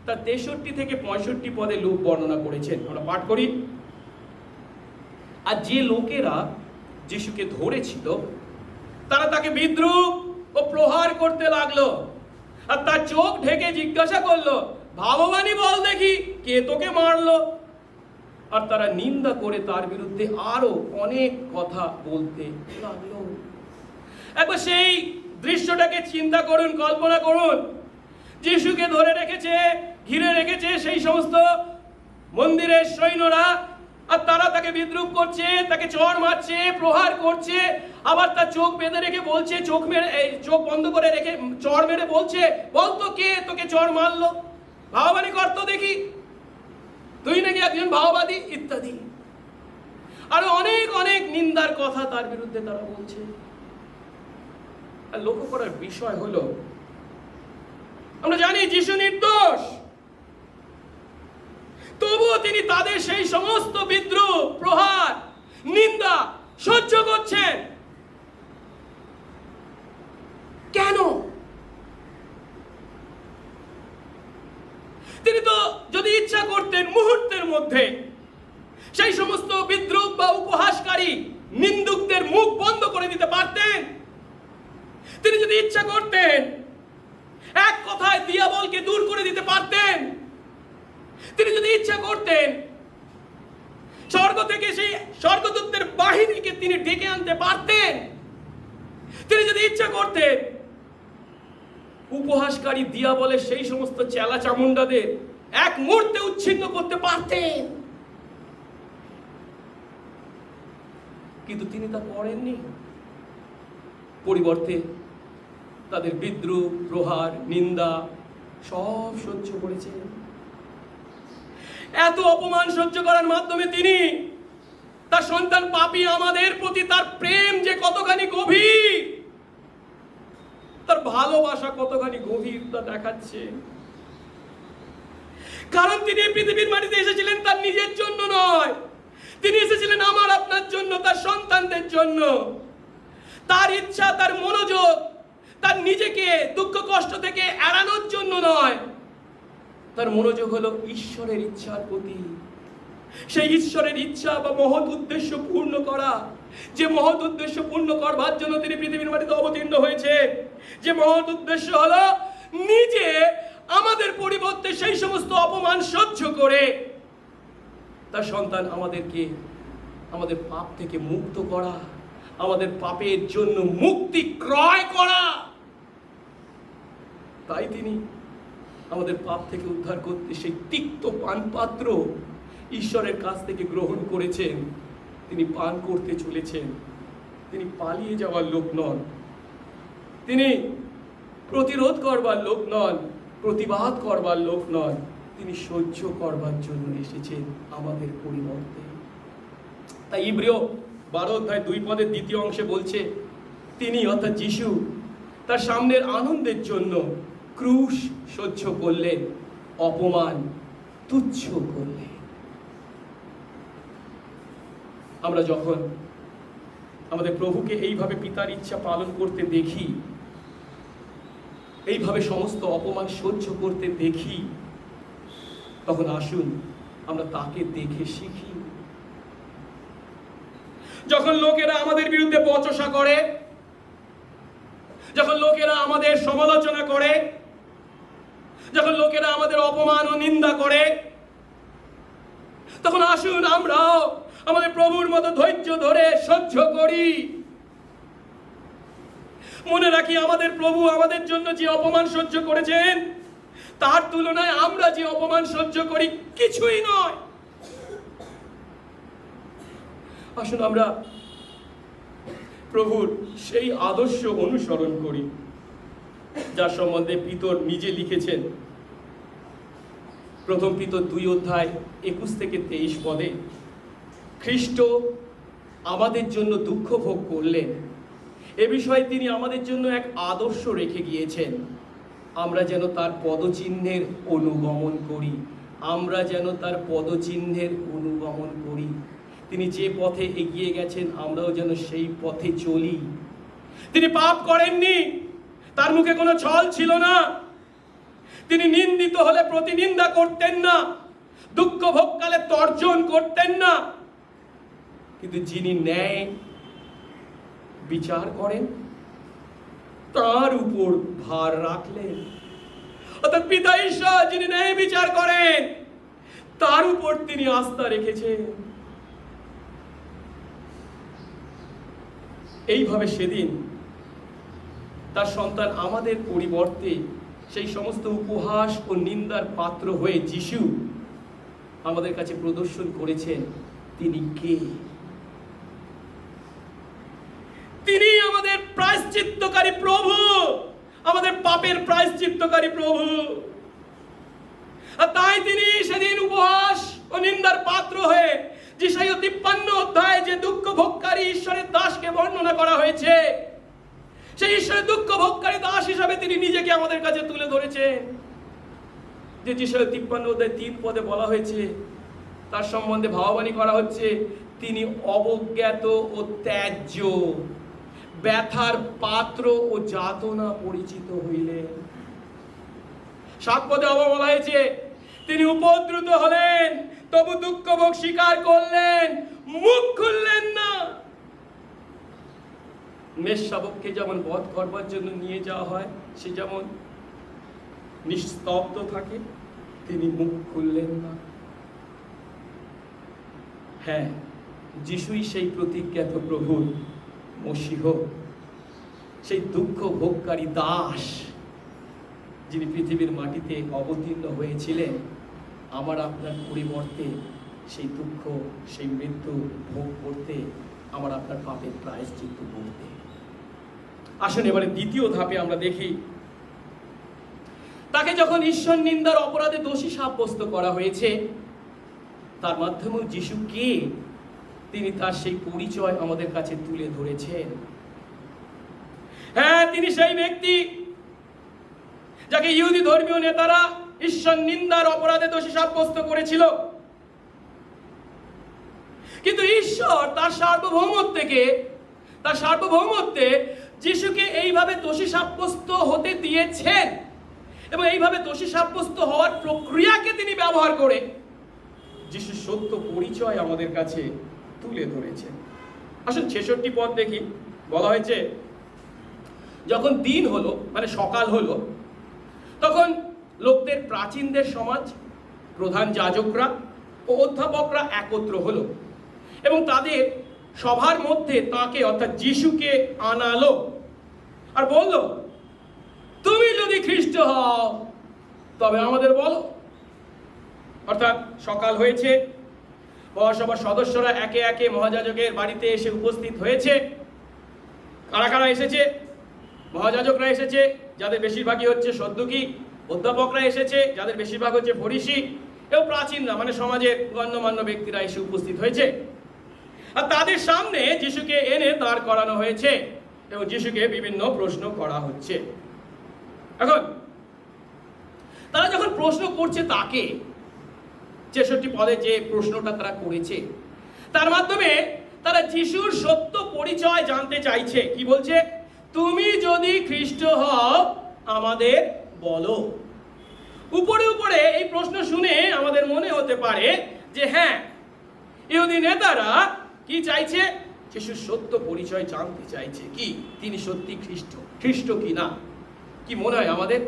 তা 63 থেকে 65 পদে লূক বর্ণনা করেছেন। আমরা পাঠ করি। আর যে লোকেরা যিশুকে ধরেছিল তারা তাকে বিদ্রূপ ও প্রহার করতে লাগলো আর তার চোখ ঢেকে জিজ্ঞাসা করলো, ভাববানী বল দেখি, কে তোকে মারলো? আর তারা নিন্দা করে তার বিরুদ্ধে আরো অনেক কথা বলতে লাগলো। একবার সেই দৃশ্যটাকে চিন্তা করুন, কল্পনা করুন। যিশুকে ধরে রেখেছে, ঘিরে রেখেছে সেই সমস্ত মন্দিরের সৈন্যরা, আর তারা তাকে বিদ্রূপ করছে, তাকে চড় মারছে, প্রহার করছে, আবার তার চোখ বেঁধে রেখে বলছে, চোখ বন্ধ করে রেখে চড় মেরে বলছে, বলতো কে তোকে চড় মারলো? ভাববানী করতো দেখি, তুই নাকি একজন ভাওবাদী, ইত্যাদি আরো অনেক অনেক নিন্দার কথা তার বিরুদ্ধে তারা বলছে। আর লক্ষ্য করার বিষয় হলো, আমরা জানি যিশু নির্দোষ, তবুও তিনি তাদের সেই সমস্ত বিদ্রূপ, প্রহার, নিন্দা সহ্য করছেন। কেন? তিনি তো যদি ইচ্ছা করতেন মুহূর্তের মধ্যে সেই সমস্ত বিদ্রূপ বা উপহাসকারী নিন্দুকদের মুখ বন্ধ করে দিতে পারতেন। তিনি যদি ইচ্ছা করতেন এক কথায় দিয়াবলকে দূর করে দিতে পারতেন। তিনি যদি ইচ্ছা করতেন স্বর্গ থেকে সেই স্বর্গদূতদের বাহিনীকে তিনি ডেকে আনতে পারতেন। তিনি যদি ইচ্ছা করতেন উপহাসকারী দিয়াবলের সেই সমস্ত চেলা চামুন্ডাদের এক মুহূর্তে উচ্ছিন্ন করতে পারতেন, কিন্তু তিনি তা করেননি। পরিবর্তে তাদের বিদ্রূপ, প্রহার, নিন্দা সব সহ্য করেছেন। এত অপমান সহ্য করার মাধ্যমে তিনি তার সন্তান পাপী আমাদের প্রতি তার প্রেম যে কতখানি গভীর, তার ভালোবাসা কতখানি গভীর তা দেখাচ্ছে। কারণ তিনি পৃথিবীর মাটিতে এসেছিলেন তার নিজের জন্য নয়, তিনি এসেছিলেন আমার আপনার জন্য, তার সন্তানদের জন্য। তার ইচ্ছা, তার মনোযোগ, তার নিজেকে দুঃখ কষ্ট থেকে এড়ানোর জন্য নয়, তার মনোযোগ হলো ঈশ্বরের ইচ্ছার প্রতি। সেই ঈশ্বরের ইচ্ছা বা মহৎ উদ্দেশ্য পূর্ণ করা, যে মহৎ উদ্দেশ্য পূর্ণ করবার জন্য তিনি পৃথিবীর মাটিতে অবতীর্ণ হয়েছে, যে মহৎ উদ্দেশ্য হলো নিজে আমাদের পরিবর্তে সেই সমস্ত অপমান সহ্য করে তার সন্তান আমাদেরকে আমাদের পাপ থেকে মুক্ত করা, আমাদের পাপের জন্য মুক্তি ক্রয় করা। তাই তিনি আমাদের পাপ থেকে উদ্ধার করতে সেই তিক্ত পানপাত্র ঈশ্বরের কাছ থেকে গ্রহণ করেছেন। তিনি পান করতে চলেছেন। তিনি পালিয়ে যাওয়ার লোক নন, তিনি প্রতিরোধ করবার লোক নন, প্রতিবাদ করবার লোক নন, তিনি সহ্য করবার জন্য এসেছেন আমাদের পরিবর্তে। তাই ইব্রিয় 12 অধ্যায় 2 পদের দ্বিতীয় অংশে বলছে, তিনি অর্থাৎ যিশু তার সামনের আনন্দের জন্য ক্রুশ সহ্য করলেন, অপমান তুচ্ছ করলেন। আমরা যখন আমাদের প্রভুকে এইভাবে পিতার ইচ্ছা পালন করতে দেখি, এইভাবে সমস্ত অপমান সহ্য করতে দেখি, তখন আসুন আমরা তাকে দেখে শিখি। যখন লোকেরা আমাদের বিরুদ্ধে বচসা করে, যখন লোকেরা আমাদের সমালোচনা করে, যখন লোকেরা আমাদের অপমান ও নিন্দা করে, তখন আসুন আমরাও আমাদের প্রভুর মতো ধৈর্য ধরে সহ্য করি। মনে রাখি, আমাদের প্রভু আমাদের জন্য যে অপমান সহ্য করেছেন, তার তুলনায় আমরা যে অপমান সহ্য করি কিছুই নয়। আসুন আমরা প্রভুর সেই আদর্শ অনুসরণ করি, যার সম্বন্ধে পিতর নিজে লিখেছেন। প্রথম পিতর 2 অধ্যায় 21 থেকে 23 পদে, খ্রিস্ট আমাদের জন্য দুঃখ ভোগ করলেন, এ বিষয়ে তিনি আমাদের জন্য এক আদর্শ রেখে গিয়েছেন। আমরা যেন তার পদচিহ্নের অনুগমন করি, আমরা যেন তার পদচিহ্নের অনুগমন করি। তিনি যে পথে এগিয়ে গেছেন, আমরাও যেন সেই পথে চলি। তিনি পাপ করেননি, তার মুখে কোনো ছল ছিল না। তিনি নিন্দিত হলে প্রতিনিন্দা করতেন না, দুঃখ ভোগকালে তর্জন করতেন না। কিন্তু যিনি ন্যায় বিচার করেন, তার উপর ভার রাখলেন। অর্থাৎ পিতা ঈশ্বর যিনি ন্যায় বিচার করেন, তার উপর তিনি আস্থা রেখেছেন। এইভাবে সেদিন তার সন্তান আমাদের পরিবর্তে সেই সমস্ত উপহাস ও নিন্দার পাত্র হয়ে যিশু আমাদের কাছে প্রদর্শন করেছেন তিনি কে। তিনি আমাদের প্রায়শ্চিত্তকারী প্রভু, আমাদের পাপের প্রায়শ্চিত্তকারী প্রভু। আর তাই তিনি সেদিন উপহাস ও নিন্দার পাত্র হয়ে যেসাইয় 53 অধ্যায়ে যে দুঃখ ভোগকারী ঈশ্বরের দাসকে বর্ণনা করা হয়েছে, সেই ঈশ্বরের দুঃখ ভোগকারী দাস হিসাবে তিনি নিজেকে আমাদের কাছে তুলে ধরেছেন। যে যেসাইয় 53 অধ্যায় 3 পদে বলা হয়েছে, তার সম্বন্ধে ভাবাবাণী করা হচ্ছে, তিনি অবজ্ঞাত ও ত্যায্য, ব্যথার পাত্র ও যাতনা পরিচিত হইলেন। 7 পদে আবার বলা হয়েছে, তিনি উপদ্রুত হলেন, তবু দুঃখ ভোগ স্বীকার করলেন, মুখ খুললেন না। মেষশাবককে যেমন বধ করবার জন্য নিয়ে যাওয়া হয়, সে যেমন নিস্তব্ধ থাকে, তিনি মুখ খুললেন না। হ্যাঁ, যিশুই সেই প্রতিজ্ঞাত প্রভু মসীহ, সেই দুঃখ ভোগকারী দাস, যিনি পৃথিবীর মাটিতে অবতীর্ণ হয়েছিলেন আমার আপনার পরিবর্তে সেই দুঃখ, সেই মৃত্যু ভোগ করতে, আমার আপনার পাপের প্রায়শ্চিত্ত করতে। আসুন এবারে দ্বিতীয় ধাপে আমরা দেখি, তাকে যখন ঈশ্বর নিন্দার অপরাধে দোষী সাব্যস্ত করা হয়েছে, তার মাধ্যমেও যিশু কে, তিনি তার সেই পরিচয় আমাদের কাছে তুলে ধরেছেন। হ্যাঁ, তিনি সেই ব্যক্তি যাকে ইহুদি ধর্মীয় নেতারা ঈশ্বর নিন্দার অপরাধে দোষী সাব্যস্ত করেছিল। কিন্তু ঈশ্বর তার সার্বভৌমত্বে যিশুকে এইভাবে দোষী সাব্যস্ত হতে দিয়েছেন এবং এইভাবে দোষী সাব্যস্ত হওয়ার প্রক্রিয়াকে তিনি ব্যবহার করে যিশুর সত্য পরিচয় আমাদের কাছে তুলে ধরেছেন। আসুন 66 পদ দেখি। বলা হয়েছে, যখন দিন হলো, মানে সকাল হলো, তখন লোকদের প্রাচীনদের সমাজ, প্রধান যাজকরা ও অধ্যাপকরা একত্র হলো এবং তাদের সভার মধ্যে তাকে অর্থাৎ যিশুকে আনালো আর বলল, তুমি যদি খ্রিস্ট হও তবে আমাদের বলো। অর্থাৎ সকাল হয়েছে, মহাসভার সদস্যরা একে একে মহাযাজকের বাড়িতে এসে উপস্থিত হয়েছে। কারা কারা এসেছে? মহাযাজকরা এসেছে, যাদের বেশিরভাগই হচ্ছে সদ্দুকী। অধ্যাপকরা এসেছে, যাদের বেশিরভাগ হচ্ছে ফরিসি। এবং প্রাচীনরা, মানে সমাজের গণ্যমান্য ব্যক্তিরা এসে উপস্থিত হয়েছে। আর তাদের সামনে যিশুকে এনে দাঁড় করানো হয়েছে এবং যিশুকে বিভিন্ন প্রশ্ন করা হচ্ছে। এখন তারা যখন প্রশ্ন করছে তাকে, 66 পদে যে প্রশ্নটা তারা করেছে, তার মাধ্যমে তারা যিশুর সত্য পরিচয় জানতে চাইছে। কি বলছে? তুমি যদি খ্রিস্ট হও আমাদের বলো। উপরে উপরে এই প্রশ্ন শুনে আমাদের মনে হতে পারে যে হ্যাঁ, ইহুদি নেতারা কি চাইছে? যিশুর সত্য পরিচয় জানতে চাইছে, কি তিনি সত্যি খ্রিস্ট কি না। কি মনে হয় আমাদের?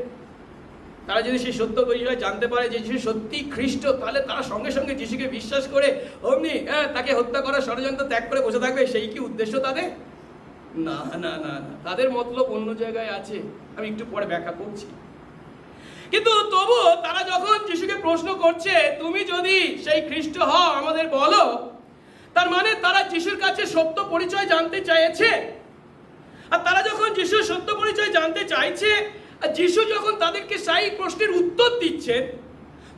তারা যদি সেই সত্য পরিচয় জানতে পারে যে যিশু সত্যি খ্রিস্ট, তাহলে তারা সঙ্গে সঙ্গে যিশুকে বিশ্বাস করে অমনি তাকে হত্যা করার ষড়যন্ত্র ত্যাগ করে বসে থাকবে, সেই কি উদ্দেশ্য তাদের? না না না না, তাদের মতলব অন্য জায়গায় আছে, আমি একটু পরে ব্যাখ্যা করছি। কিন্তু তবু তারা যখন যিশুকে প্রশ্ন করছে, তুমি যদি সেই খ্রিস্ট হও আমাদের বলো, তার মানে তারা যিশুর কাছে সত্য পরিচয় জানতে চাইছে। আর তারা যখন যিশুর সত্য পরিচয় জানতে চাইছে, আর যিশু যখন তাদেরকে সেই প্রশ্নের উত্তর দিচ্ছেন,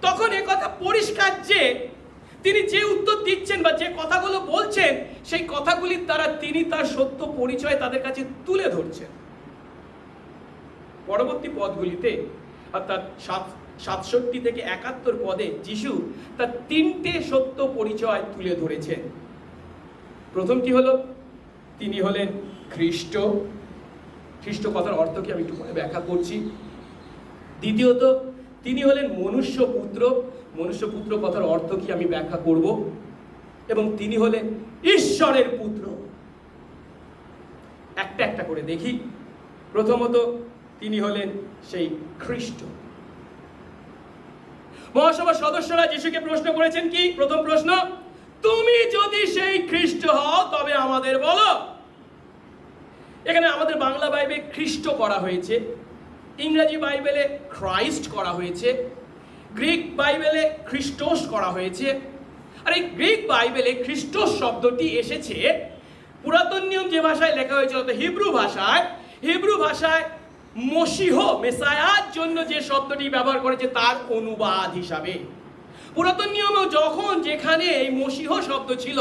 তখন এ কথা পরিষ্কার যে তিনি যে উত্তর দিচ্ছেন বা যে কথাগুলো বলছেন, সেই কথাগুলির দ্বারা তিনি তার সত্য পরিচয় তাদের কাছে তুলে ধরছেন। পরবর্তী পদগুলিতে অর্থাৎ 67 থেকে 71 পদে যিশু তার 3টে সত্য পরিচয় তুলে ধরেছেন। প্রথমটি হলো, তিনি হলেন খ্রিস্ট। খ্রিস্ট কথার অর্থ কি আমি একটু পরে ব্যাখ্যা করছি। দ্বিতীয়ত, তিনি হলেন মনুষ্য পুত্র। মনুষ্য পুত্র কথার অর্থ কি আমি ব্যাখ্যা করব। এবং তিনি হলেন ঈশ্বরের পুত্র। একটা একটা করে দেখি। প্রথমত, তিনি হলেন সেই খ্রিস্ট। মহাসভার সদস্যরা যিশুকে প্রশ্ন করেছেন কি? প্রথম প্রশ্ন, তুমি যদি সেই খ্রিস্ট হও তবে আমাদের বলো। এখানে আমাদের বাংলা বাইবেলে খ্রিস্ট করা হয়েছে, ইংরেজি বাইবেলে ক্রাইস্ট করা হয়েছে, গ্রিক বাইবেলে খ্রিস্টোস করা হয়েছে। আর এই গ্রিক বাইবেলে খ্রিস্টোস শব্দটি এসেছে পুরাতন নিয়ম যে ভাষায় লেখা হয়েছে, অর্থাৎ হিব্রু ভাষায় মসিহ, মেসায়ার জন্য যে শব্দটি ব্যবহার করেছে তার অনুবাদ হিসাবে। পুরাতন নিয়মেও যখন যেখানে এই মসিহ শব্দ ছিল,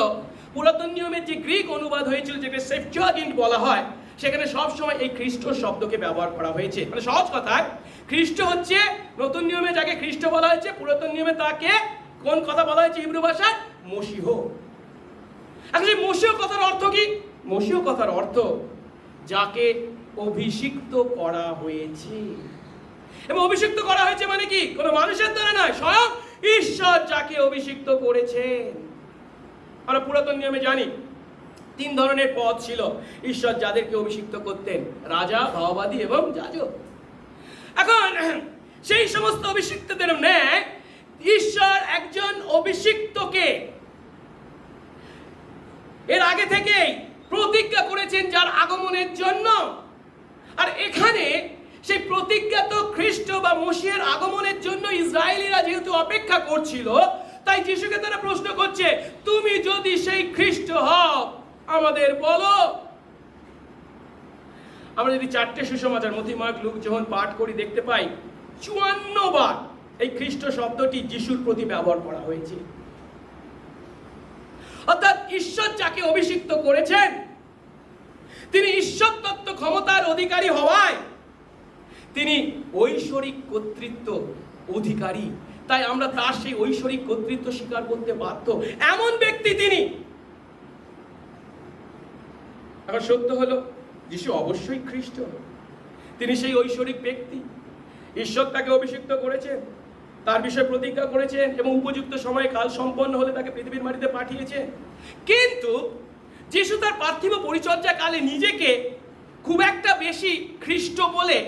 পুরাতন নিয়মের যে গ্রিক অনুবাদ হয়েছিল, যেটা সেপচুয়াজিন্ট বলা হয়, সেখানে সবসময় এই খ্রিস্ট শব্দকে ব্যবহার করা হয়েছে। মানে সহজ কথায়, খ্রিস্ট হচ্ছে নতুন নিয়মে যাকে খ্রিস্ট বলা হয়েছে, পুরাতন নিয়মে তাকে কোন কথা বলা হয়েছে হিব্রু ভাষায়? মসিহ। এখন এই মসিহ কথার অর্থ কি? মসিহ কথার অর্থ যাকে অভিষিক্ত করা হয়েছে। এবং অভিষিক্ত করা হয়েছে মানে কি? কোনো মানুষের দ্বারা নয়, স্বয়ং ঈশ্বর যাকে অভিষিক্ত করেছেন। আমরা পুরাতন নিয়মে জানি 3 ধরনের পদ ছিল ঈশ্বর যাদেরকে অভিষিক্ত করতেন: রাজা, ভাববাদী এবং যাজক। এখন সেই সমস্ত অভিষিক্তদের ন্যায় ঈশ্বর একজন অভিষিক্তকে এর আগে থেকেই প্রতিজ্ঞা করেছেন যার আগমনের জন্য। আর এখানে সেই প্রতিজ্ঞাত খ্রিস্ট বা মসিহের আগমনের জন্য ইসরায়েলিরা যেহেতু অপেক্ষা করছিল, তাই যিশুকে তারা প্রশ্ন করছে, তুমি যদি সেই খ্রিস্ট হও আমাদের বলো। আমরা যদি 4টে সুসমাচার মথি, মার্ক, লুক, যোহন পাঠ করি, দেখতে পাই 54 বার এই খ্রিস্ট শব্দটি যিশুর প্রতি ব্যবহার করা হয়েছে। অর্থাৎ ঈশ্বর যাকে অভিষিক্ত করেছেন, তিনি ঈশ্বর তত্ত্ব ক্ষমতার অধিকারী হওয়ায় তিনি ঐশ্বরিক কর্তৃত্ব অধিকারী। তাই আমরা তার সেই ঐশ্বরিক কর্তৃত্ব স্বীকার করতে বাধ্য, এমন ব্যক্তি তিনি। এখন সত্য হলো যিশু অবশ্যই খ্রিস্ট, তিনি সেই ঐশ্বরিক ব্যক্তি। ঈশ্বর তাকে অভিষিক্ত করেছেন, তার বিষয়ে প্রতিজ্ঞা করেছেন এবং উপযুক্ত সময়ে কাল সম্পন্ন হলে তাকে পৃথিবীর মাটিতে পাঠিয়েছেন। কিন্তু যিশু তার পার্থিব পরিচর্যা কালে নিজেকে খুব একটা বেশি খ্রিস্ট বলে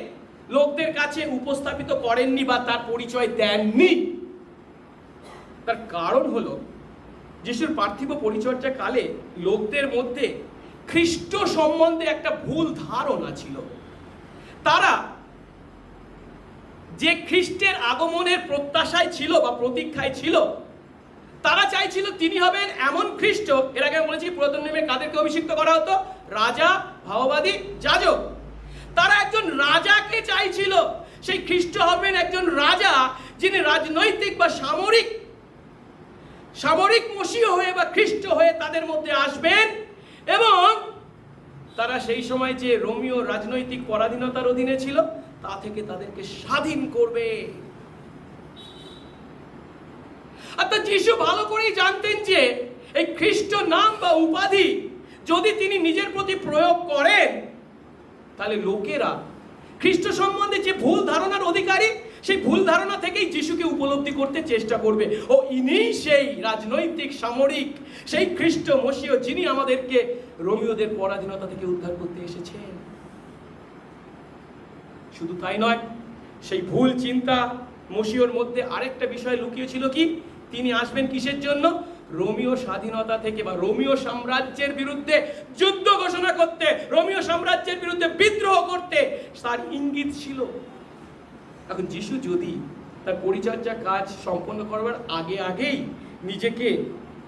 লোকদের কাছে উপস্থাপিত করেননি বা তার পরিচয় দেননি। তার কারণ হলো যিশুর পার্থিব পরিচর্যা কালে লোকদের মধ্যে খ্রিস্ট সম্বন্ধে একটা ভুল ধারণা ছিল। তারা যে খ্রিস্টের আগমনের প্রত্যাশায় ছিল বা প্রতীক্ষায় ছিল, তারা চাইছিল তিনি হবেন এমন খ্রিস্ট। এর আগে বলেছি পুরাতন নিয়মে কাদেরকে অভিষিক্ত করা হতো? রাজা, ভাববাদী, যাজক। তারা একজন রাজাকে চাইছিল। সেই খ্রিস্ট হবেন একজন রাজা, যিনি রাজনৈতিক বা সামরিক মসীহ হয়ে বা খ্রিস্ট হয়ে তাদের মধ্যে আসবেন এবং তারা সেই সময় যে রোমীয় রাজনৈতিক পরাধীনতার অধীনে ছিল তা থেকে তাদেরকে স্বাধীন করবে। অর্থাৎ যিশু ভালো করেই জানতেন যে এই খ্রিস্ট নাম বা উপাধি যদি তিনি নিজের প্রতি প্রয়োগ করেন, তাহলে লোকেরা খ্রিস্ট সম্বন্ধে যে ভুল ধারণার অধিকারী, সেই ভুল ধারণা থেকেই যিশুকে উপলব্ধি করতে চেষ্টা করবে। ও ইনি সেই রাজনৈতিক সামরিক সেই খ্রিস্ট মসীহ, যিনি আমাদেরকে রোমীয়দের পরাধীনতা থেকে উদ্ধার করতে এসেছেন। শুধু তাই নয়, সেই ভুল চিন্তা মসীহর মধ্যে আরেকটা বিষয় লুকিয়ে ছিল। কি? তিনি আসবেন কিসের জন্য? রোমীয় স্বাধীনতা থেকে বা রোমীয় সাম্রাজ্যের বিরুদ্ধে যুদ্ধ ঘোষণা করতে, রোমীয় সাম্রাজ্যের বিরুদ্ধে বিদ্রোহ করতে তার ইঙ্গিত ছিল। এখন যিশু যদি তার পরিচর্যা কাজ সম্পন্ন করবার আগেই নিজেকে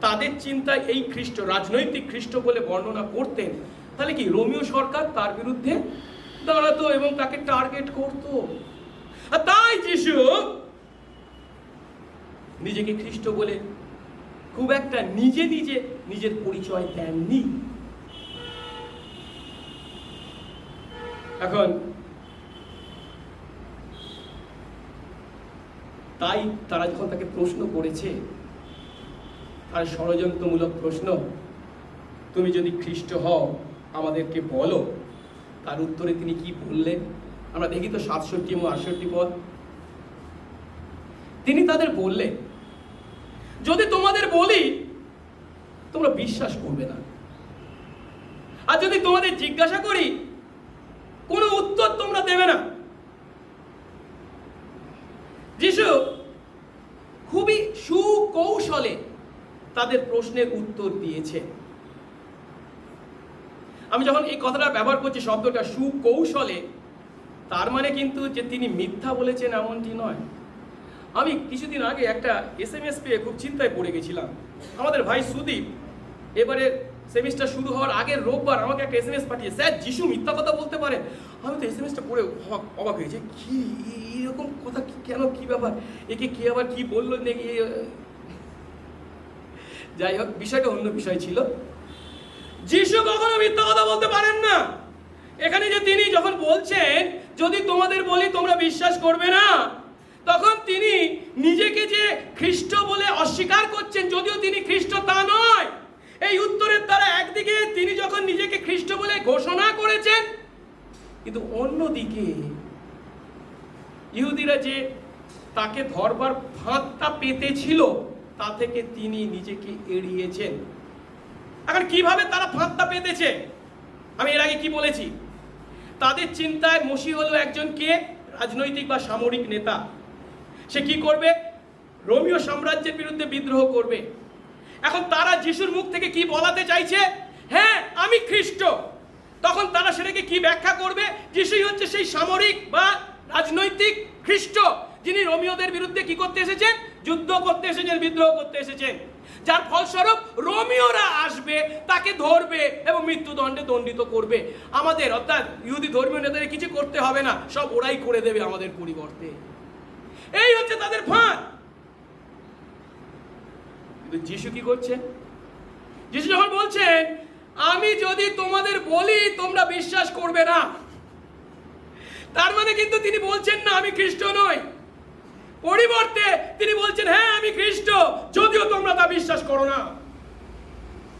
তাদের চিন্তায় এই খ্রিস্ট, রাজনৈতিক খ্রিস্ট বলে বর্ণনা করতেন, তাহলে কি রোমীয় সরকার তার বিরুদ্ধে দাঁড়াতো এবং তাকে টার্গেট করতো। আর তাই যিশু নিজেকে খ্রিস্ট বলে খুব একটা নিজের পরিচয় দেননি। এখন তাই তারা যখন তাকে প্রশ্ন করেছে, আর ষড়যন্ত্রমূলক প্রশ্ন, তুমি যদি খ্রিস্ট হও আমাদেরকে বলো, তার উত্তরে তিনি কি বললেন আমরা দেখি তো 67 এবং 68 পদ। তিনি তাদের বললেন, যদি তোমাদের বলি তোমরা বিশ্বাস করবে না, আর যদি তোমাদের জিজ্ঞাসা করি কোনো উত্তর তোমরা দেবে না। যিশু খুবই সুকৌশলে তাদের প্রশ্নের উত্তর দিয়েছে। আমি যখন এই কথাটা ব্যবহার করছি, শব্দটা সুকৌশলে, তার মানে কিন্তু যে তিনি মিথ্যা বলেছেন এমনটি নয়। আমি কিছুদিন আগে একটা SMS পেয়ে খুব চিন্তায় পড়ে গেছিলাম। আমাদের ভাই সুদীপ এবারে সেমিস্টার শুরু হওয়ার আগের রোববার আমাকে একটা SMS পাঠিয়ে, স্যার যিশু মিথ্যা কথা বলতে পারেন। আমি তো SMSটা পড়ে অবাক হয়েছে, কি এরকম কথা, কেন, কি ব্যাপার, একে কে আবার কি বললো নাকি। যাই হোক, বিষয়টা অন্য বিষয় ছিল। যিশু কখনো মিথ্যা কথা বলতে পারেন না। এখানে যে তিনি যখন বলছেন যদি তোমাদের বলি তোমরা বিশ্বাস করবে না, তখন তিনি নিজেকে যে খ্রিস্ট বলে অস্বীকার করছেন, যদিও তিনি খ্রিস্ট তা নয়। এই উত্তরের দ্বারা একদিকে তিনি যখন নিজেকে খ্রিস্ট বলে ঘোষণা করেছেন, কিন্তু অন্যদিকে ইহুদিরা যে তাকে ধরবার ফাঁদটা পেতেছিল তা থেকে তিনি নিজেকে এড়িয়েছেন। এখন কিভাবে তারা ফাঁদটা পেতেছে? আমি এর আগে কি বলেছি? তাদের চিন্তায় মসীহ হলো একজন কে? রাজনৈতিক বা সামরিক নেতা। সে কি করবে? রোমীয় সাম্রাজ্যের বিরুদ্ধে বিদ্রোহ করবে। এখন তারা যিশুর মুখ থেকে কি বলাতে চাইছে? হ্যাঁ, আমি খ্রিস্ট। তখন তারা সেটাকে কি ব্যাখ্যা করবে? যিশুই হচ্ছে সেই সামরিক বা রাজনৈতিক খ্রিস্ট, যিনি রোমীয়দের বিরুদ্ধে কি করতে এসেছেন? যুদ্ধ করতে এসেছেন, বিদ্রোহ করতে এসেছেন। যার ফলস্বরূপ রোমীয়রা আসবে, তাকে ধরবে এবং মৃত্যুদণ্ডে দণ্ডিত করবে। আমাদের অর্থাৎ ইহুদি ধর্মীয় নেতাদের কিছু করতে হবে না, সব ওরাই করে দেবে আমাদের পরিবর্তে। এই হচ্ছে তাদের ফাঁদ। কিন্তু যিশু কি করছে? যিশু যখন বলছেন আমি যদি তোমাদের বলি তোমরা বিশ্বাস করবে না, তার মানে কিন্তু তিনি বলছেন না আমি খ্রিস্ট নই। পরিবর্তে তিনি বলছেন হ্যাঁ আমি খ্রিস্ট, যদিও তোমরা তা বিশ্বাস করো না।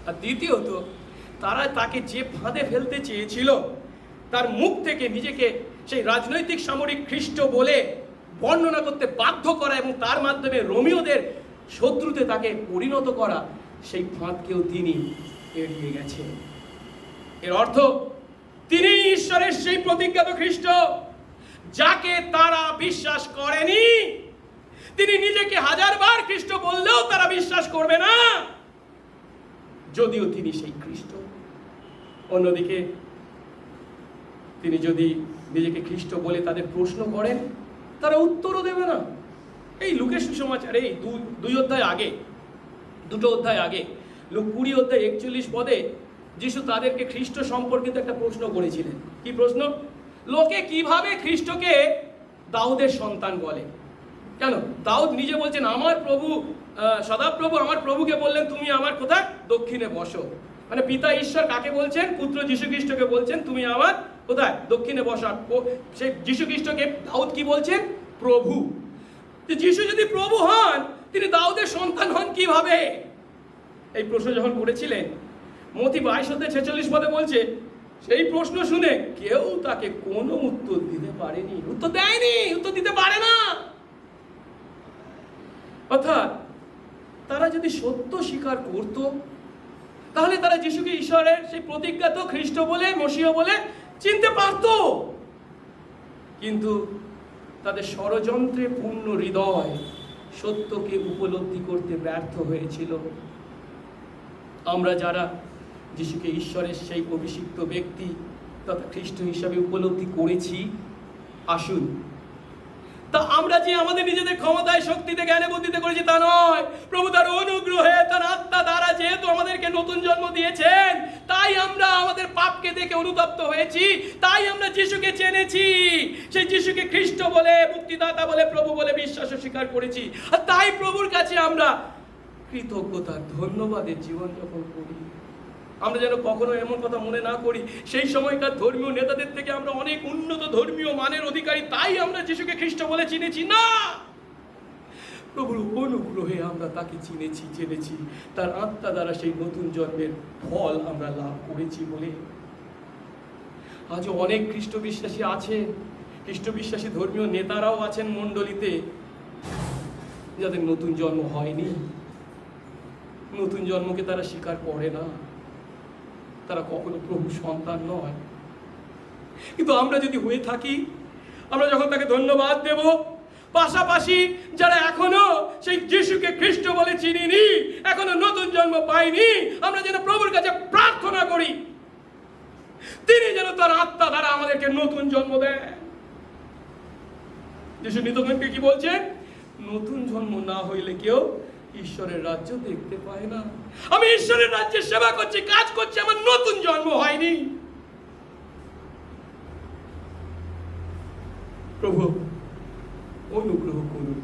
আর দ্বিতীয়ত, তারা তাকে যে ফাঁদে ফেলতে চেয়েছিল তার মুখ থেকে নিজেকে সেই রাজনৈতিক সামরিক খ্রিস্ট বলে বর্ণনা করতে বাধ্য করা এবং তার মাধ্যমে রোমীয়দের শত্রুতে তাকে পরিণত করা, সেই ফাঁদকেও তিনি এড়িয়ে গেছেন। এর অর্থ তিনি ঈশ্বরের সেই প্রতিজ্ঞাত খ্রিস্ট যাকে তারা বিশ্বাস করেনি। তিনি নিজেকে হাজারবার খ্রিস্ট বললেও তারা বিশ্বাস করবে না, যদিও তিনি সেই খ্রিস্ট। অন্যদিকে তিনি যদি নিজেকে খ্রিস্ট বলে তাদের প্রশ্ন করেন, তারা উত্তরও দেবে না। এই লুকের সুসমাচার এই দুটো অধ্যায় আগে লুক 20 অধ্যায় 41 পদে যিশু তাদেরকে খ্রিস্ট সম্পর্কিত একটা প্রশ্ন করেছিলেন। কি প্রশ্ন? লোকে কিভাবে খ্রিস্টকে দাউদের সন্তান বলে? কেন? দাউদ নিজে বলছেন, আমার প্রভু সদাপ্রভু আমার প্রভুকে বললেন, তুমি আমার কোথায়? দক্ষিণে বসো। মানে পিতা ঈশ্বর কাকে বলছেন? পুত্র যীশু খ্রিস্টকে বলছেন, তুমি আমার কোথায়? দক্ষিণে বসো। সেই যীশু খ্রিস্টকে দাউদ কি বলছেন? প্রভু। যীশু যদি প্রভু হন, তিনি দাউদের সন্তান হন কিভাবে? এই প্রশ্ন যখন করেছিলেন, মতি 22 অধ্যায় 46 পদে বলছে, সেই প্রশ্ন শুনে কেউ তাকে কোনো উত্তর দিতে পারেনি, উত্তর দেয়নি, উত্তর দিতে পারে না। অর্থাৎ তারা যদি সত্য স্বীকার করত, তাহলে তারা যিশুকে ঈশ্বরের সেই প্রতিজ্ঞাত খ্রিস্ট বলে, মসিহ বলে চিনতে পারত। কিন্তু তাদের ষড়যন্ত্রে পূর্ণ হৃদয় সত্যকে উপলব্ধি করতে ব্যর্থ হয়েছিল। আমরা যারা যিশুকে ঈশ্বরের সেই অভিষিক্ত ব্যক্তি তথা খ্রিস্ট হিসাবে উপলব্ধি করেছি, আসুন তা আমরা যে আমাদের নিজেদের ক্ষমতায়, শক্তিতে, জ্ঞানে, বুদ্ধিতে করেছি তা নয়। প্রভু তার অনুগ্রহে, তার আত্মা দ্বারা যেহেতু আমাদেরকে নতুন জন্ম দিয়েছেন, তাই আমরা আমাদের পাপকে দেখে অনুতপ্ত হয়েছি, তাই আমরা যিশুকে জেনেছি, সেই যিশুকে খ্রিস্ট বলে, মুক্তিদাতা বলে, প্রভু বলে বিশ্বাস স্বীকার করেছি। আর তাই প্রভুর কাছে আমরা কৃতজ্ঞতার ধন্যবাদের জীবনযাপন করি। আমরা যেন কখনো এমন কথা মনে না করি সেই সময়কার ধর্মীয় নেতাদের থেকে আমরা অনেক উন্নত ধর্মীয় মানের অধিকারী, তাই আমরা যিশুকে খ্রিস্ট বলে চিনেছি। না, প্রভুর অনুগ্রহে আমরা তাকে চিনেছি, জেনেছি, তার আত্মা দ্বারা সেই নতুন জন্মের ফল আমরা লাভ করেছি বলে। আজও অনেক খ্রিস্ট বিশ্বাসী আছে, খ্রিস্ট বিশ্বাসী ধর্মীয় নেতারাও আছেন মণ্ডলীতে, যাদের নতুন জন্ম হয়নি। নতুন জন্মকে তারা স্বীকার করে না, তারা কখনো প্রভু সন্তান নয়। কিন্তু আমরা যদি হয়ে থাকি, আমরা যখন তাকে ধন্যবাদ দেব, পাশাপাশি যারা এখনো সেই যিশুকে খ্রিস্ট বলে চিনিনি, এখনো নতুন জন্ম পাইনি, আমরা যেন প্রভুর কাছে প্রার্থনা করি তিনি যেন তার আত্মা দ্বারা আমাদেরকে নতুন জন্ম দেন। যিশু নিতকে কি বলছেন? নতুন জন্ম না হইলে কেউ ঈশ্বরের রাজ্য দেখতে পায় না। আমি ঈশ্বরের রাজ্যে সেবা করছি, কাজ করছি, আমার নতুন জন্ম হয়নি। প্রভু অনুগ্রহ করুন,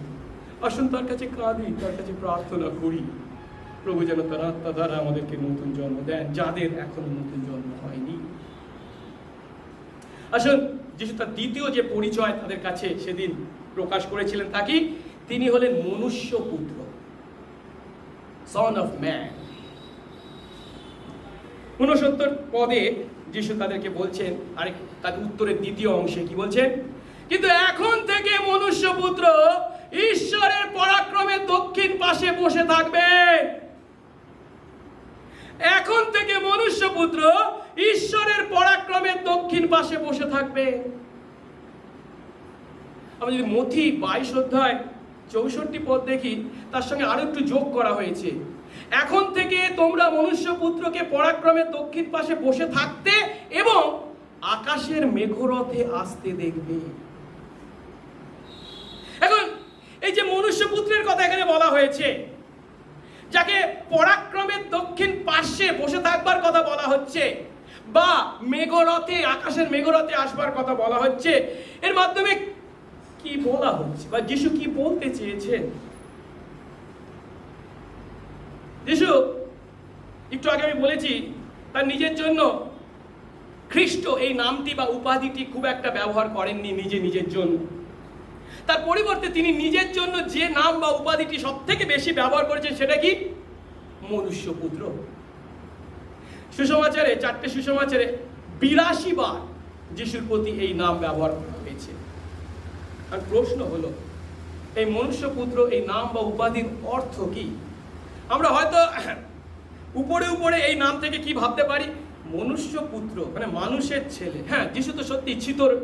আসুন তার কাছে কাঁদি, তার কাছে প্রার্থনা করি, প্রভু যেন তার আত্মা দ্বারা আমাদেরকে নতুন জন্ম দেন, যাদের এখনো নতুন জন্ম হয়নি। আসুন যিশু তার দ্বিতীয় যে পরিচয় তাদের কাছে সেদিন প্রকাশ করেছিলেন, তা কি? তিনি হলেন মনুষ্য পুত্র, সন অফ ম্যান। 69 পদে যিশু তাদেরকে বলছেন, আরেক তার উত্তরের দ্বিতীয় অংশে কি বলছেন? কিন্তু এখন থেকে মনুষ্য পুত্র ঈশ্বরের পরাক্রমে দক্ষিণ পাশে বসে থাকবে। এখন থেকে মনুষ্য পুত্র ঈশ্বরের পরাক্রমে দক্ষিণ পাশে বসে থাকবে। আমরা যদি মথি 22 অধ্যায় 64 পদ দেখি, তার সঙ্গে আরো একটু যোগ করা হয়েছে। এখন থেকে তোমরা মনুষ্য পুত্রকে পরাক্রমে দক্ষিণ পাশে বসে থাকতে এবং আকাশের মেঘরথে আসতে দেখবে। এখন এই যে মনুষ্য পুত্রের কথা এখানে বলা হয়েছে, যাকে পরাক্রমের দক্ষিণ পাশে বসে থাকবার কথা বলা হচ্ছে, বা মেঘরথে, আকাশের মেঘরথে আসবার কথা বলা হচ্ছে, এর মাধ্যমে কি বলা হচ্ছে বা যিশু কি বলতে চেয়েছেন? যিশু একটু আগে আমি বলেছি, তার নিজের জন্য খ্রিস্ট এই নামটি বা উপাধিটি খুব একটা ব্যবহার করেননি নিজের জন্য। তার পরিবর্তে তিনি নিজের জন্য যে নাম বা উপাধিটি সব থেকে বেশি ব্যবহার করেছেন, সেটা কি? মনুষ্য পুত্র। সুসমাচারে, 4টে সুসমাচারে 82 বার যিশুর প্রতি এই নাম ব্যবহার করা হয়েছে। আর প্রশ্ন হলো, এই মনুষ্যপুত্র এই নাম বা উপাধির অর্থ কি? আমরা হয়তো উপরে উপরে এই নাম থেকে কি ভাবতে পারি, মনুষ্যপুত্র মানে মানুষের ছেলে। হ্যাঁ, যিশু তো সত্যি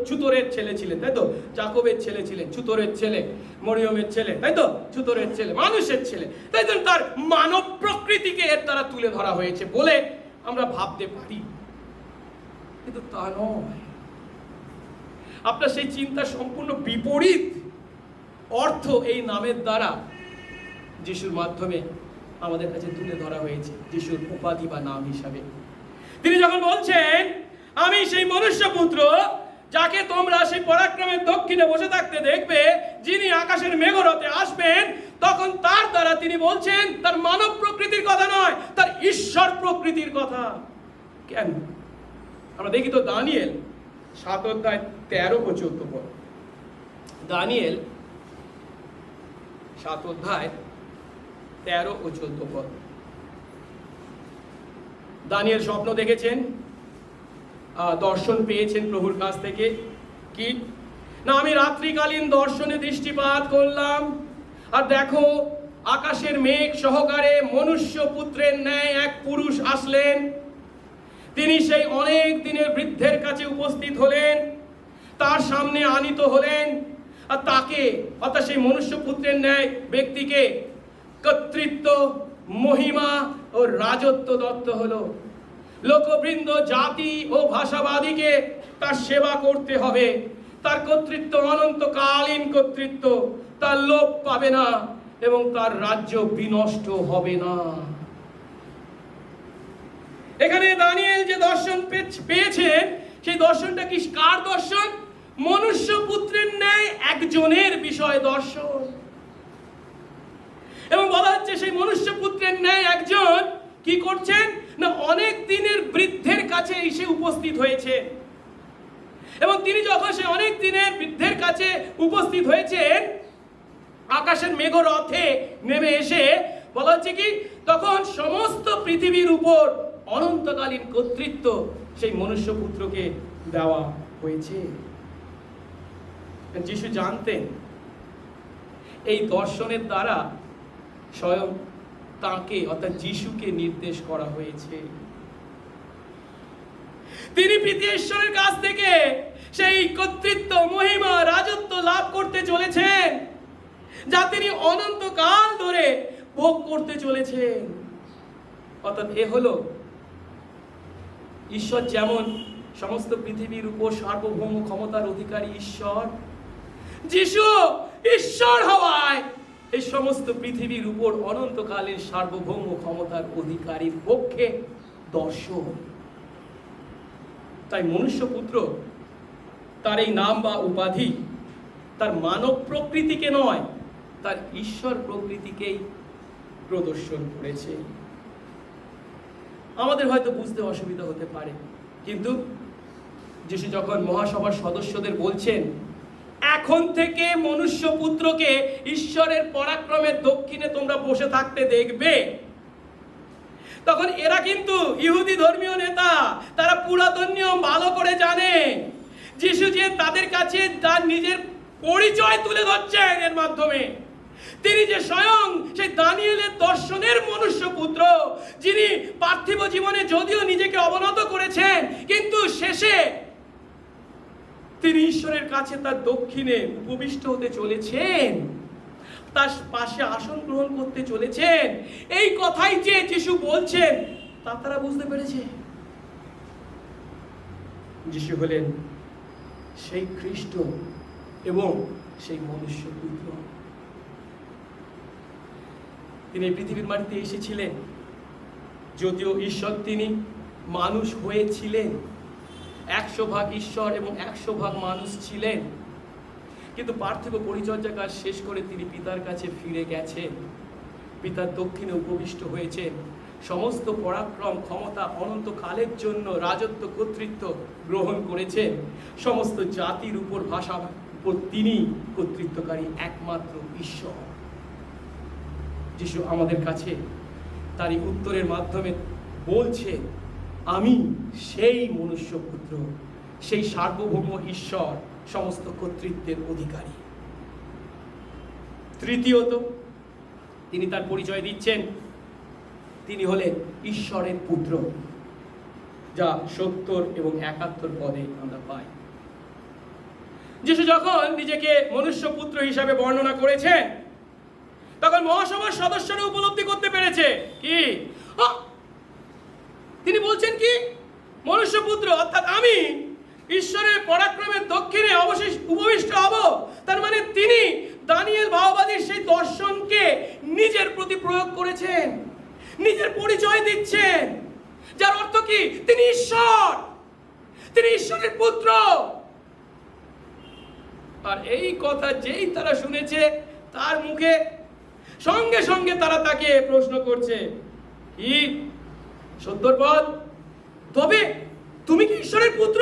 ছুতরের ছেলে ছিলেন, তাই তো? যাকবের ছেলে ছিলেন, ছুতরের ছেলে, মরিয়মের ছেলে, তাই তো? ছুতরের ছেলে, মানুষের ছেলে, তাই তো? তার মানব প্রকৃতিকে এর দ্বারা তুলে ধরা হয়েছে বলে আমরা ভাবতে পারি, কিন্তু তা নয়। আপনার সেই চিন্তা সম্পূর্ণ বিপরীত অর্থ এই নামের দ্বারা যিশুর মাধ্যমে আমাদের কাছে তুলে ধরা হয়েছে, যিশুর উপাধি বা নাম হিসাবে। তিনি যখন বলছেন, আমি সেই মনুষ্যপুত্র যাকে তোমরা সেই পরাক্রমের দক্ষিণে বসে থাকতে দেখবে, যিনি আকাশের মেঘরথে আসবেন, তখন তার দ্বারা তিনি বলছেন তার মানব প্রকৃতির কথা নয়, তার ঈশ্বর প্রকৃতির কথা। কেন? আমরা দেখি তো দানিয়েল 7 অধ্যায় 13 ও 14 পদ। দানিয়েল 7 অধ্যায় 13 ও 14 পদ। দানিয়েল স্বপ্ন দেখেছেন, দর্শন পেয়েছেন প্রভুর কাছ থেকে। কি না, আমি রাত্রিকালীন দর্শনে দৃষ্টিপাত করলাম, আর দেখো আকাশের মেঘ সহকারে মনুষ্য পুত্রের ন্যায় এক পুরুষ আসলেন। তিনি সেই অনেক দিনের বৃদ্ধের কাছে উপস্থিত হলেন, তার সামনে আনীত হলেন, আর তাকে অর্থাৎ সেই মনুষ্য পুত্রের ন্যায় ব্যক্তিকে কর্তৃত্ব, মহিমা ও রাজত্ব দত্ত হলো। লোকবৃন্দ, জাতি ও ভাষাবাদীকে তার সেবা করতে হবে। তার কর্তৃত্ব অনন্তকালীন কর্তৃত্ব, তার লোপ পাবে না এবং তার রাজ্য বিনষ্ট হবে না। এখানে দানিয়েল যে দর্শন পেয়েছেন, সেই দর্শনটা কি কার দর্শন? মনুষ্য পুত্রের ন্যায় একজনের বিষয় দর্শন। এবং বলা হচ্ছে সেই মনুষ্য পুত্রের ন্যায় একজন কি করছেন না, অনেক দিনের বৃদ্ধের কাছে এসে উপস্থিত হয়েছে। এবং তিনি যখন সে অনেক দিনের বৃদ্ধের কাছে উপস্থিত হয়েছেন, আকাশের মেঘরথে নেমে এসে বলা হচ্ছে কি, তখন সমস্ত পৃথিবীর উপর অনন্তকালীন কর্তৃত্ব সেই মনুষ্য পুত্রকে দেওয়া হয়েছে। যিশু জানতেন এই দর্শনের দ্বারা স্বয়ং তাকে অর্থাৎ যিশুকে নির্দেশ করা হয়েছে। তিনি পিতা ঈশ্বরের কাছ থেকে সেই কর্তৃত্ব, মহিমা, রাজত্ব লাভ করতে চলেছেন, যা তিনি অনন্তকাল ধরে ভোগ করতে চলেছেন। অর্থাৎ এ হলো ঈশ্বর যেমন সমস্ত পৃথিবীর উপর সার্বভৌম ক্ষমতার অধিকারী ঈশ্বর, যিশু ঈশ্বর হওয়ায় এই সমস্ত পৃথিবীর উপর অনন্তকালের সার্বভৌম ক্ষমতার অধিকারীর পক্ষে দর্শন। তাই মনুষ্যপুত্র তার এই নাম বা উপাধি তার মানব প্রকৃতিকে নয়, তার ঈশ্বর প্রকৃতিকেই প্রদর্শন করেছে। আমাদের হয়তো বুঝতে অসুবিধা হতে পারে, কিন্তু যিশু যখন মহাসভার সদস্যদের বলছেন, এখন থেকে মনুষ্যপুত্রকে ঈশ্বরের পরাক্রমের দক্ষিণে তোমরা বসে থাকতে দেখবে, তখন এরা কিন্তু ইহুদি ধর্মীয় নেতা, তারা পুরাতন নিয়ম ভালো করে জানে। যিশু যে তাদের কাছে তার নিজের পরিচয় তুলে ধরছেন এর মাধ্যমে, তিনি যে স্বয়ং সেই দানিয়েলের দর্শনের মনুষ্যপুত্র, যিনি পার্থিব জীবনে যদিও নিজেকে অবনত করেছেন, কিন্তু শেষে তিনি ঈশ্বরের কাছে তার দক্ষিণে উপবিষ্ট হতে চলেছেন, তার পাশে আসন গ্রহণ করতে চলেছেন। এই কথাই যে যিশু বলছেন তা তারা বুঝতে পেরেছে। যিশু হলেন সেই খ্রিস্ট এবং সেই মনুষ্যপুত্র। তিনি পৃথিবীর মাটিতে এসেছিলেন, যদিও ঈশ্বর তিনি মানুষ হয়েছিলেন, 100% ঈশ্বর এবং 100% মানুষ ছিলেন, কিন্তু পার্থিব পরিচর্যা কাজ শেষ করে তিনি পিতার কাছে ফিরে গেছেন, পিতার দক্ষিণে উপবিষ্ট হয়েছেন। সমস্ত পরাক্রম, ক্ষমতা অনন্তকালের জন্য রাজত্ব, কর্তৃত্ব গ্রহণ করেছেন। সমস্ত জাতির উপর, ভাষার উপর তিনি কর্তৃত্বকারী একমাত্র ঈশ্বর। যিশু আমাদের কাছে তারই উত্তরের মাধ্যমে বলছে, আমি সেই মনুষ্যপুত্র সেই সার্বভৌম ঈশ্বর সমস্ত কর্তৃত্বের অধিকারী। তৃতীয়ত, তিনি তার পরিচয় দিচ্ছেন তিনি হলেন ঈশ্বরের পুত্র, যা 70 এবং 71 পদে আমরা পাই। যিশু যখন নিজেকে মনুষ্য পুত্র হিসাবে বর্ণনা করেছেন, তখন মহাসভার সদস্যরা উপলব্ধি করতে পেরেছে কি তিনি বলছেন কি মনুষ্য পুত্র অর্থাৎ আমি ঈশ্বরের পরাক্রমের দক্ষিণে উপবিষ্ট হব। তার মানে তিনি দানিয়েল ভাববাদীর সেই দর্শনকে নিজের প্রতি প্রয়োগ করেছেন, নিজের পরিচয় দিচ্ছেন, যার অর্থ কি তিনি ঈশ্বর, তিনি ঈশ্বরের পুত্র। আর এই কথা যেই তারা শুনেছে তার মুখে সঙ্গে সঙ্গে তারা তাকে প্রশ্ন করছে, কি 70 পদ, তবে তুমি কি ঈশ্বরের পুত্র?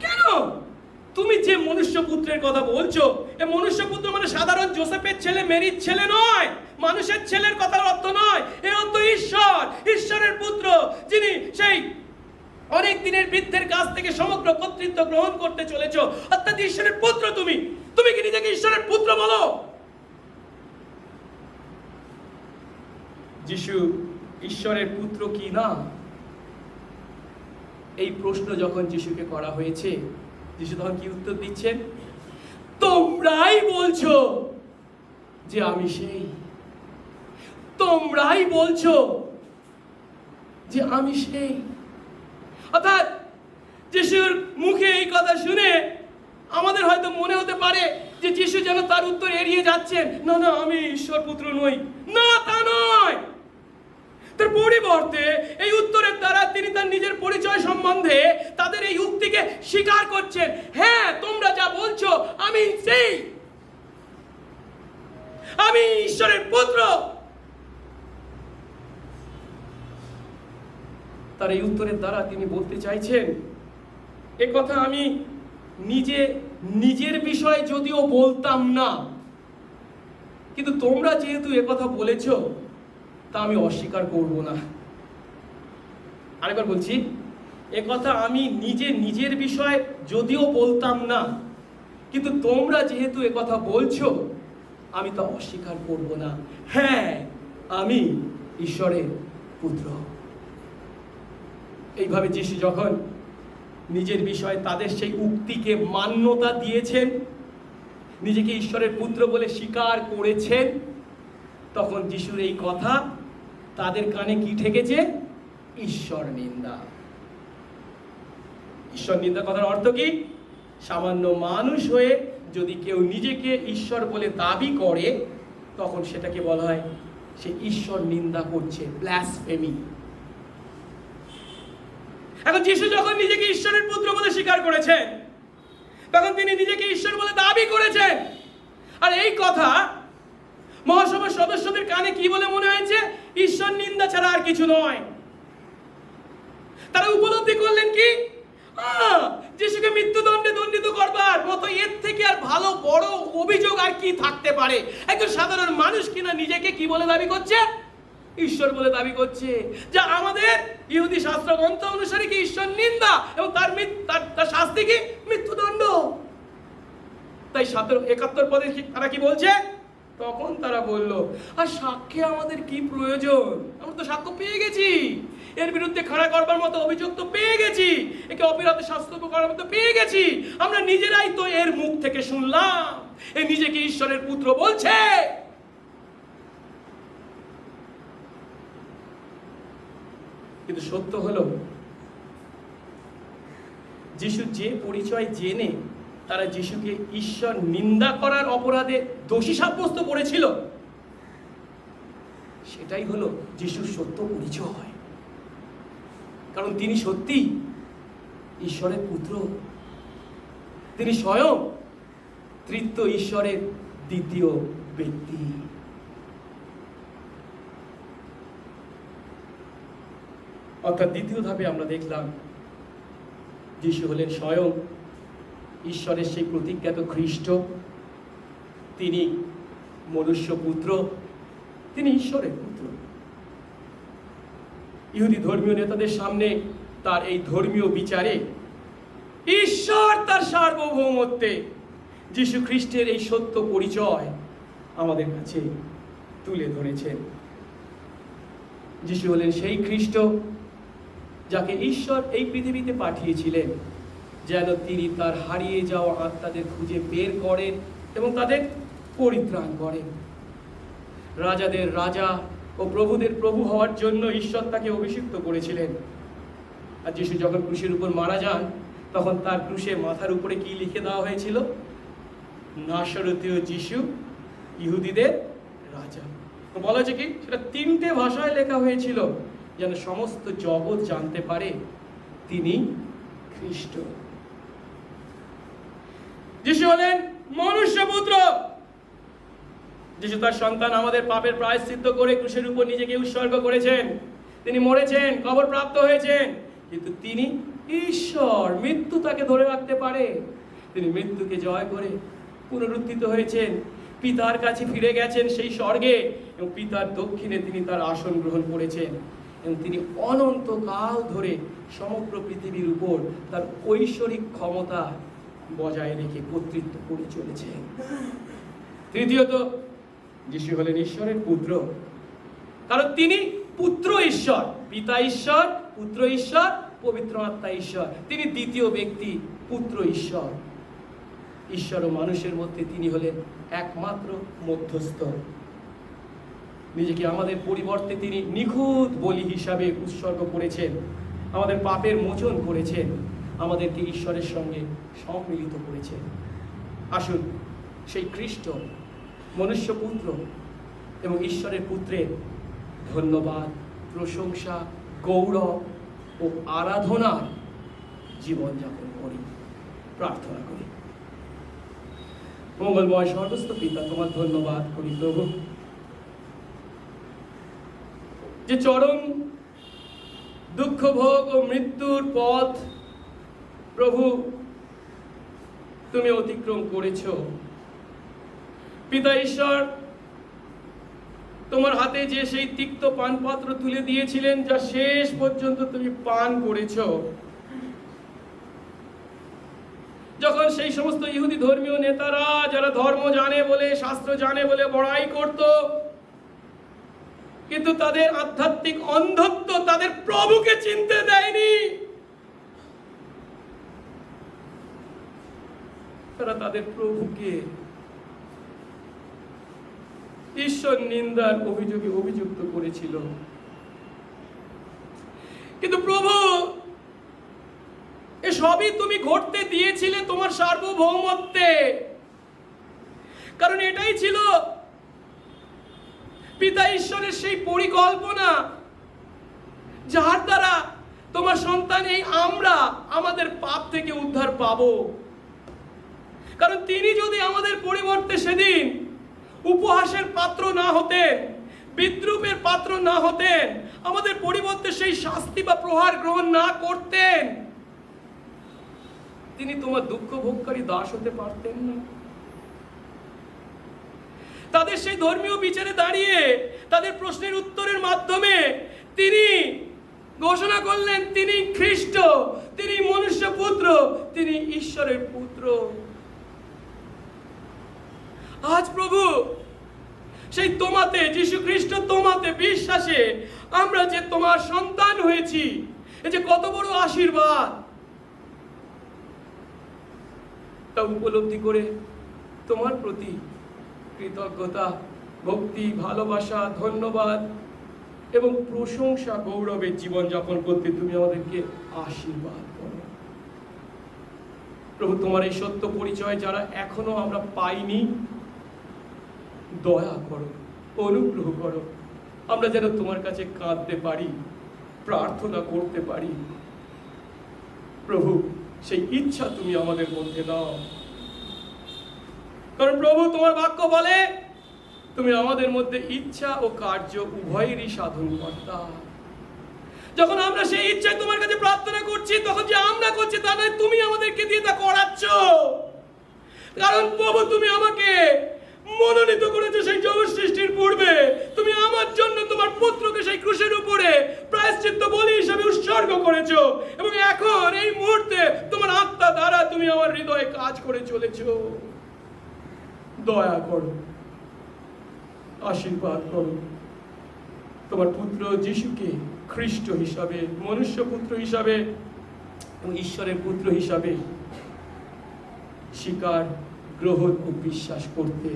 কেন তুমি যে মনুষ্য পুত্রের কথা বলছো, এই মনুষ্য পুত্র মানে সাধারণ জোসেফের ছেলে, মেরির ছেলে নয়, মানুষের ছেলের কথার অর্থ নয়। এর অর্থ ঈশ্বর, ঈশ্বরের পুত্র, যিনি সেই অনেক দিনের বৃদ্ধের কাছ থেকে সমগ্র কর্তৃত্ব গ্রহণ করতে চলেছো, অর্থাৎ ঈশ্বরের পুত্র। তুমি তুমি কি নিজেকে ঈশ্বরের পুত্র বলো? যিশু ঈশ্বরের পুত্র কি না, এই প্রশ্ন যখন যিশুকে করা হয়েছে, যিশু তখন কি উত্তর দিচ্ছেন? তোমরাই বলছো যে আমি সেই, তোমরাই বলছো যে আমি সেই। অর্থাৎ যিশুর মুখে এই কথা শুনে আমাদের হয়তো মনে হতে পারে যে যিশু যেন তার উত্তর এড়িয়ে যাচ্ছেন, না না আমি ঈশ্বর পুত্র নই। না, তা নয়। তার পরিবর্তে এই উত্তরের দ্বারা তিনি তার নিজের পরিচয় সম্বন্ধে তাদের এই উক্তিকে স্বীকার করছেন। হ্যাঁ, তোমরা যা বলছো আমি সেই, আমি ঈশ্বরের পুত্র। তার এই উত্তরের দ্বারা তিনি বলতে চাইছেন, এ কথা আমি নিজের বিষয় যদিও বলতাম না, কিন্তু তোমরা যেহেতু এ কথা বলেছো তা আমি অস্বীকার করব না। আরেকবার বলছি, এ কথা আমি নিজের বিষয় যদিও বলতাম না, কিন্তু তোমরা যেহেতু এ কথা বলছো আমি তা অস্বীকার করব না। হ্যাঁ, আমি ঈশ্বরের পুত্র। এইভাবে যিশু যখন নিজের বিষয়ে তাদের সেই উক্তিকে মান্যতা দিয়েছেন, নিজেকে ঈশ্বরের পুত্র বলে স্বীকার করেছেন, তখন যিশুর এই কথা তাদের কানে কি ঠেকেছে? ঈশ্বর নিন্দা। ঈশ্বর নিন্দা কথার অর্থ কি? সামান্য মানুষ হয়ে যদি কেউ নিজেকে ঈশ্বর বলে দাবি করে, তখন সেটাকে বলা হয় সে ঈশ্বর নিন্দা করছে, ব্লাসফেমি। এখন যিশু যখন নিজেকে ঈশ্বরের পুত্র বলে স্বীকার করেছেন, তখন তিনি নিজেকে ঈশ্বর বলে দাবি করেছেন। আর এই কথা মহাসভার সদস্যদের কানে কি বলে মনে হয়েছে? ঈশ্বর নিন্দা ছাড়া আর কিছু নয়। তারা উপলব্ধি করলেন কি যিশুকে মৃত্যুদণ্ডে দণ্ডিত করবার মতো এর থেকে আর ভালো বড় অভিযোগ আর কি থাকতে পারে? একজন সাধারণ মানুষ কিনা নিজেকে কি বলে দাবি করছে? ঈশ্বর বলে দাবি করছে, যা আমাদের ইহুদি শাস্ত্র গ্রন্থ অনুসারে কি ঈশ্বর নিন্দা এবং তার শাস্তি কি? মৃত্যুদণ্ড। তাই 71 পদে তারা কি বলছে? তখন তারা বলল, আর সাক্ষ্যে আমাদের কি প্রয়োজন? আমরা তো সাক্ষ্য পেয়ে গেছি, এর বিরুদ্ধে খাড়া করবার মতো অভিযোগ তো পেয়ে গেছি, একে অপরাধে শাস্তি করার মতো পেয়ে গেছি। আমরা নিজেরাই তো এর মুখ থেকে শুনলাম এ নিজেকে ঈশ্বরের পুত্র বলছে। কিন্তু সত্য হলো, যিশু যে পরিচয় জেনে তারা যিশুকে ঈশ্বর নিন্দা করার অপরাধে দোষী সাব্যস্ত করেছিল, সেটাই হলো যিশুর সত্য পরিচয়। কারণ তিনি সত্যি ঈশ্বরের পুত্র, তিনি স্বয়ং তৃতীয় ঈশ্বরের দ্বিতীয় ব্যক্তি। অর্থাৎ দ্বিতীয় ধাপে আমরা দেখলাম যিশু হলেন স্বয়ং ঈশ্বরের সেই প্রতিজ্ঞাত খ্রিস্ট, তিনি মনুষ্য পুত্র, তিনি ঈশ্বরের পুত্র। ইহুদি ধর্মীয় নেতাদের সামনে তার এই ধর্মীয় বিচারে, ঈশ্বর তার সার্বভৌমত্বে যীশু খ্রিস্টের এই সত্য পরিচয় আমাদের কাছে তুলে ধরেছেন। যীশু হলেন সেই খ্রিস্ট যাকে ঈশ্বর এই পৃথিবীতে পাঠিয়েছিলেন যেন তিনি তার হারিয়ে যাওয়া আত্মাদের খুঁজে বের করেন এবং তাদের পরিত্রাণ করেন। রাজাদের রাজা ও প্রভুদের প্রভু হওয়ার জন্য ঈশ্বর তাকে অভিষিক্ত করেছিলেন। আর যীশু যখন ক্রুশের উপর মারা যান, তখন তার ক্রুশে মাথার উপরে কি লিখে দেওয়া হয়েছিল? নাসরতীয় যীশু, ইহুদিদের রাজা। বলা হয়েছে কি, সেটা 3টে ভাষায় লেখা হয়েছিল যেন সমস্ত জগৎ জানতে পারে তিনি খ্রিস্ট। যীশু হলেন মনুষ্যপুত্র। যীশু তার সন্তান আমাদের পাপের প্রায়শ্চিত্ত করে ক্রুশের উপর নিজেকে উৎসর্গ করেছেন। তিনি মরেছেন, কবর প্রাপ্ত হয়েছেন, কিন্তু তিনি ঈশ্বর। মৃত্যু তাকে ধরে রাখতে পারে? তিনি মৃত্যুকে জয় করে পুনরুত্থিত হয়েছেন, পিতার কাছে ফিরে গেছেন সেই স্বর্গে, এবং পিতার দক্ষিণে তিনি তার আসন গ্রহণ করেছেন, এবং তিনি অনন্তকাল ধরে সমগ্র পৃথিবীর উপর তার ঐশ্বরিক ক্ষমতা বজায় রেখে কর্তৃত্ব করে চলেছেন। তৃতীয়ত, যীশু হলেন ঈশ্বরের পুত্র, কারণ তিনি পুত্র ঈশ্বর। পিতা ঈশ্বর, পুত্র ঈশ্বর, পবিত্র আত্মা ঈশ্বর। তিনি দ্বিতীয় ব্যক্তি, পুত্র ঈশ্বর। ঈশ্বর ও মানুষের মধ্যে তিনি হলেন একমাত্র মধ্যস্থ। নিজেকে আমাদের পরিবর্তে তিনি নিখুঁত বলি হিসাবে উৎসর্গ করেছেন, আমাদের পাপের মোচন করেছেন, আমাদেরকে ঈশ্বরের সঙ্গে সম্মিলিত করেছেন। আসুন সেই খ্রিস্ট, মনুষ্যপুত্র এবং ঈশ্বরের পুত্রের ধন্যবাদ, প্রশংসা, গৌরব ও আরাধনার জীবনযাপন করি, প্রার্থনা করি। মঙ্গলময় সর্বস্ত পিতা, তোমার ধন্যবাদ করি প্রভু, যে চরম দুঃখ ভোগ ও মৃত্যুর পথ প্রভু তুমি অতিক্রম করেছ। পিতা ঈশ্বর তোমার হাতে যে সেই তিক্ত পানপাত্র তুলে দিয়েছিলেন, যা শেষ পর্যন্ত তুমি পান করেছ। যখন সেই সমস্ত ইহুদি ধর্মীয় নেতারা, যারা ধর্ম জানে বলে, শাস্ত্র জানে বলে বড়াই করত, কিন্তু তাদের আধ্যাত্মিক অন্ধত্ব তাদের প্রভুকে চিনতে দেয়নি। তারা তাদের প্রভুকে ঈশ্বর নিন্দার অভিযোগে অভিযুক্ত করেছিল। কিন্তু প্রভু, এসবই তুমি ঘটতে দিয়েছিলে তোমার সার্বভৌমত্বে, কারণ এটাই ছিল পিতা ঈশ্বরের সেই পরিকল্পনা, যার দ্বারা তোমার সন্তান এই আমরা আমাদের পাপ থেকে উদ্ধার পাবো। কারণ তিনি যদি আমাদের পরিবর্তে সেদিন উপহাসের পাত্র না হতেন, বিদ্রুপের পাত্র না হতেন, আমাদের পরিবর্তে সেই শাস্তি বা প্রহার গ্রহণ না করতেন, তিনি তোমার দুঃখ ভোগকারী দাস হতে পারতেন না। তাদের সেই ধর্মীয় বিচারে দাঁড়িয়ে তাদের প্রশ্নের উত্তরের মাধ্যমে তিনি ঘোষণা করলেন তিনি খ্রিস্ট, তিনি মনুষ্য পুত্র, তিনি ঈশ্বরের পুত্র। আজ প্রভু, সেই তোমাতে, যীশু খ্রিস্ট তোমাতে বিশ্বাসে আমরা যে তোমার সন্তান হয়েছি, এই যে কত বড় আশীর্বাদ, তা উপলব্ধি করে তোমার প্রতি কৃতজ্ঞতা, ভক্তি, ভালোবাসা, ধন্যবাদ এবং প্রশংসা, গৌরবের জীবনযাপন করতে তুমি আমাদেরকে আশীর্বাদ করো। প্রভু, তোমার এই সত্য পরিচয় যারা এখনো আমরা পাইনি, দয়া করো, অনুগ্রহ করো, আমরা যেন তোমার কাছে কাঁদতে পারি, প্রার্থনা করতে পারি। প্রভু, সেই ইচ্ছা তুমি আমাদের মধ্যে দাও, কারণ প্রভু তোমার বাক্য বলে তুমি আমাদের মধ্যে ইচ্ছা ও কার্য উভয়েরই সাধন কর্তা। যখন আমরা সেই ইচ্ছায় তোমার কাছে প্রার্থনা করছি, তখন যে আমরা করছি তা নয়, তুমি আমাদেরকে দিয়ে তা করাচ্ছ। কারণ প্রভু, তুমি আমাকে মনোনীত করেছো সেই জগৎ সৃষ্টির পূর্বে, তুমি আমার জন্য তোমার পুত্রকে সেই ক্রুশের উপরে প্রায়শ্চিত্ত বলি হিসাবে উৎসর্গ করেছো, করো, আশীর্বাদ করো। তোমার পুত্র যিশুকে খ্রিস্ট হিসাবে, মনুষ্য পুত্র হিসাবে এবং ঈশ্বরের পুত্র হিসাবে স্বীকার, গ্রহণ ও বিশ্বাস করতে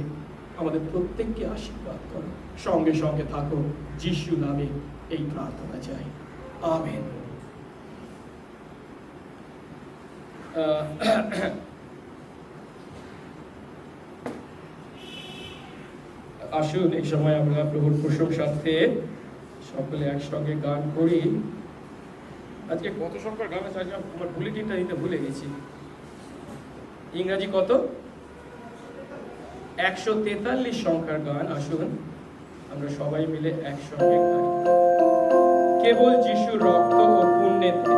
আমাদের প্রত্যেককে আশীর্বাদ করো। সঙ্গে সঙ্গে থাকো, যিশু নামে এই প্রার্থনা চাই, আমেন। আসুন এই সময় আমরা প্রভুর প্রশংসার্থে সকলে একসঙ্গে গান করি। আজকে কত সংখ্যার গান আছে আমার বুলেটিনটা দিতে ভুলে গেছি। ইংরাজি কত? 143 সংখ্যার গান। আসুন আমরা সবাই মিলে একসঙ্গে গাই, কেবল যিশুর রক্ত ও পুণ্যেতে।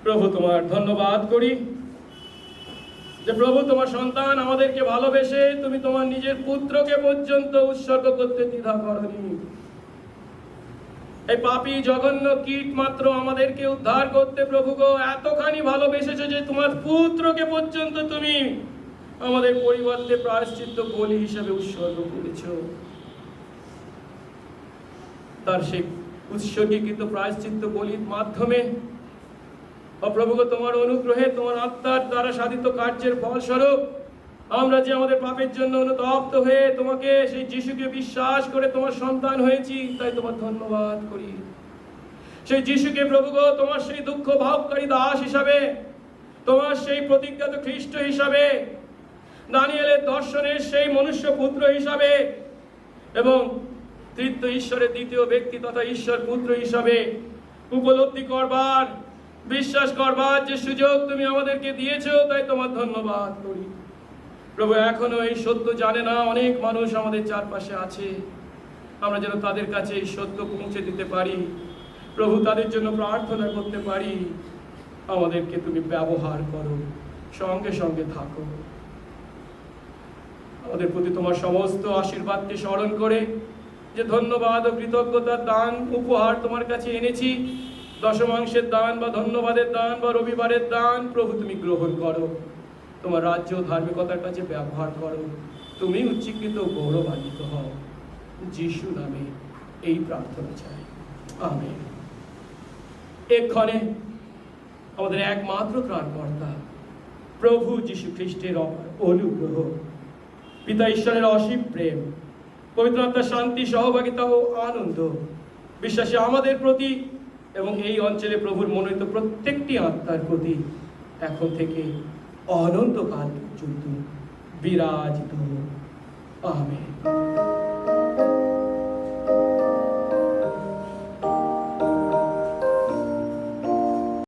প্রভু তোমার ধন্যবাদ করি যে প্রভু তোমার সন্তান আমাদেরকে ভালোবেসে তুমি তোমার নিজের পুত্রকে পর্যন্ত উৎসর্গ করতে দ্বিধা করনি। এই পাপী জঘন্য কীট মাত্র আমাদেরকে উদ্ধার করতে প্রভু গো এতখানি ভালোবেসেছো যে তোমার পুত্রকে পর্যন্ত তুমি আমাদের পরিবর্তে প্রায়শ্চিত্ত বলি হিসেবে উৎসর্গ করেছো। তার সেই উৎসর্গীকৃত প্রায়শ্চিত্ত বলির মাধ্যমে প্রভু তোমার অনুগ্রহে তোমার আত্মার দ্বারা সাধিত কার্যের ফলস্বরূপ আমরা যে আমাদের পাপের জন্য অনুতপ্ত হয়ে তোমাকে সেই যিশুকে বিশ্বাস করে তোমার সন্তান হয়েছি, তাই তোমার ধন্যবাদ করি। সেই যিশুকে প্রভু গো তোমার সেই দুঃখ ভাবকারী দাস হিসাবে, তোমার সেই প্রতিজ্ঞাত খ্রিস্ট হিসাবে, দানিয়েলের দর্শনের সেই মনুষ্য পুত্র হিসাবে এবং তৃতীয় ঈশ্বরের দ্বিতীয় ব্যক্তি তথা ঈশ্বর পুত্র হিসাবে উপলব্ধি করবার, বিশ্বাস করবার যে সুযোগ তুমি আমাদেরকে দিয়েছো, তাই তোমার ধন্যবাদ করি। প্রভু এখনো এই সত্য জানে না অনেক মানুষ আমাদের চারপাশে আছে, আমরা যেন তাদের কাছে এই সত্য পৌঁছে দিতে পারি। প্রভু তাদের জন্য প্রার্থনা করতে পারি। আমাদেরকে তুমি ব্যবহার করো, সঙ্গে সঙ্গে থাকো। আমাদের প্রতি তোমার সমস্ত আশীর্বাদকে স্মরণ করে যে ধন্যবাদ ও কৃতজ্ঞতার দান উপহার তোমার কাছে এনেছি, দশমাংশের দান বা ধন্যবাদের দান বা রবিবারের দান, প্রভু তুমি গ্রহণ করো। তোমার রাজ্য ধার্মিকতার কাছে ব্যবহার করো। তুমি উচ্চীকৃত গৌরবান্বিত হও। যিশু নামে এই প্রার্থনা চাই, আমেন। এক্ষণে আমাদের একমাত্র ত্রাণকর্তা প্রভু যীশু খ্রিস্টের অনুগ্রহ, পিতা ঈশ্বরের অসীম প্রেম, পবিত্র আত্মার শান্তি, সহভাগিতা ও আনন্দ বিশ্বাসী আমাদের প্রতি এবং এই অঞ্চলে প্রভুর মনোনীত প্রত্যেকটি আত্মার প্রতি এখন থেকে অনন্তকাল পর্যন্ত বিরাজিত। আমেন।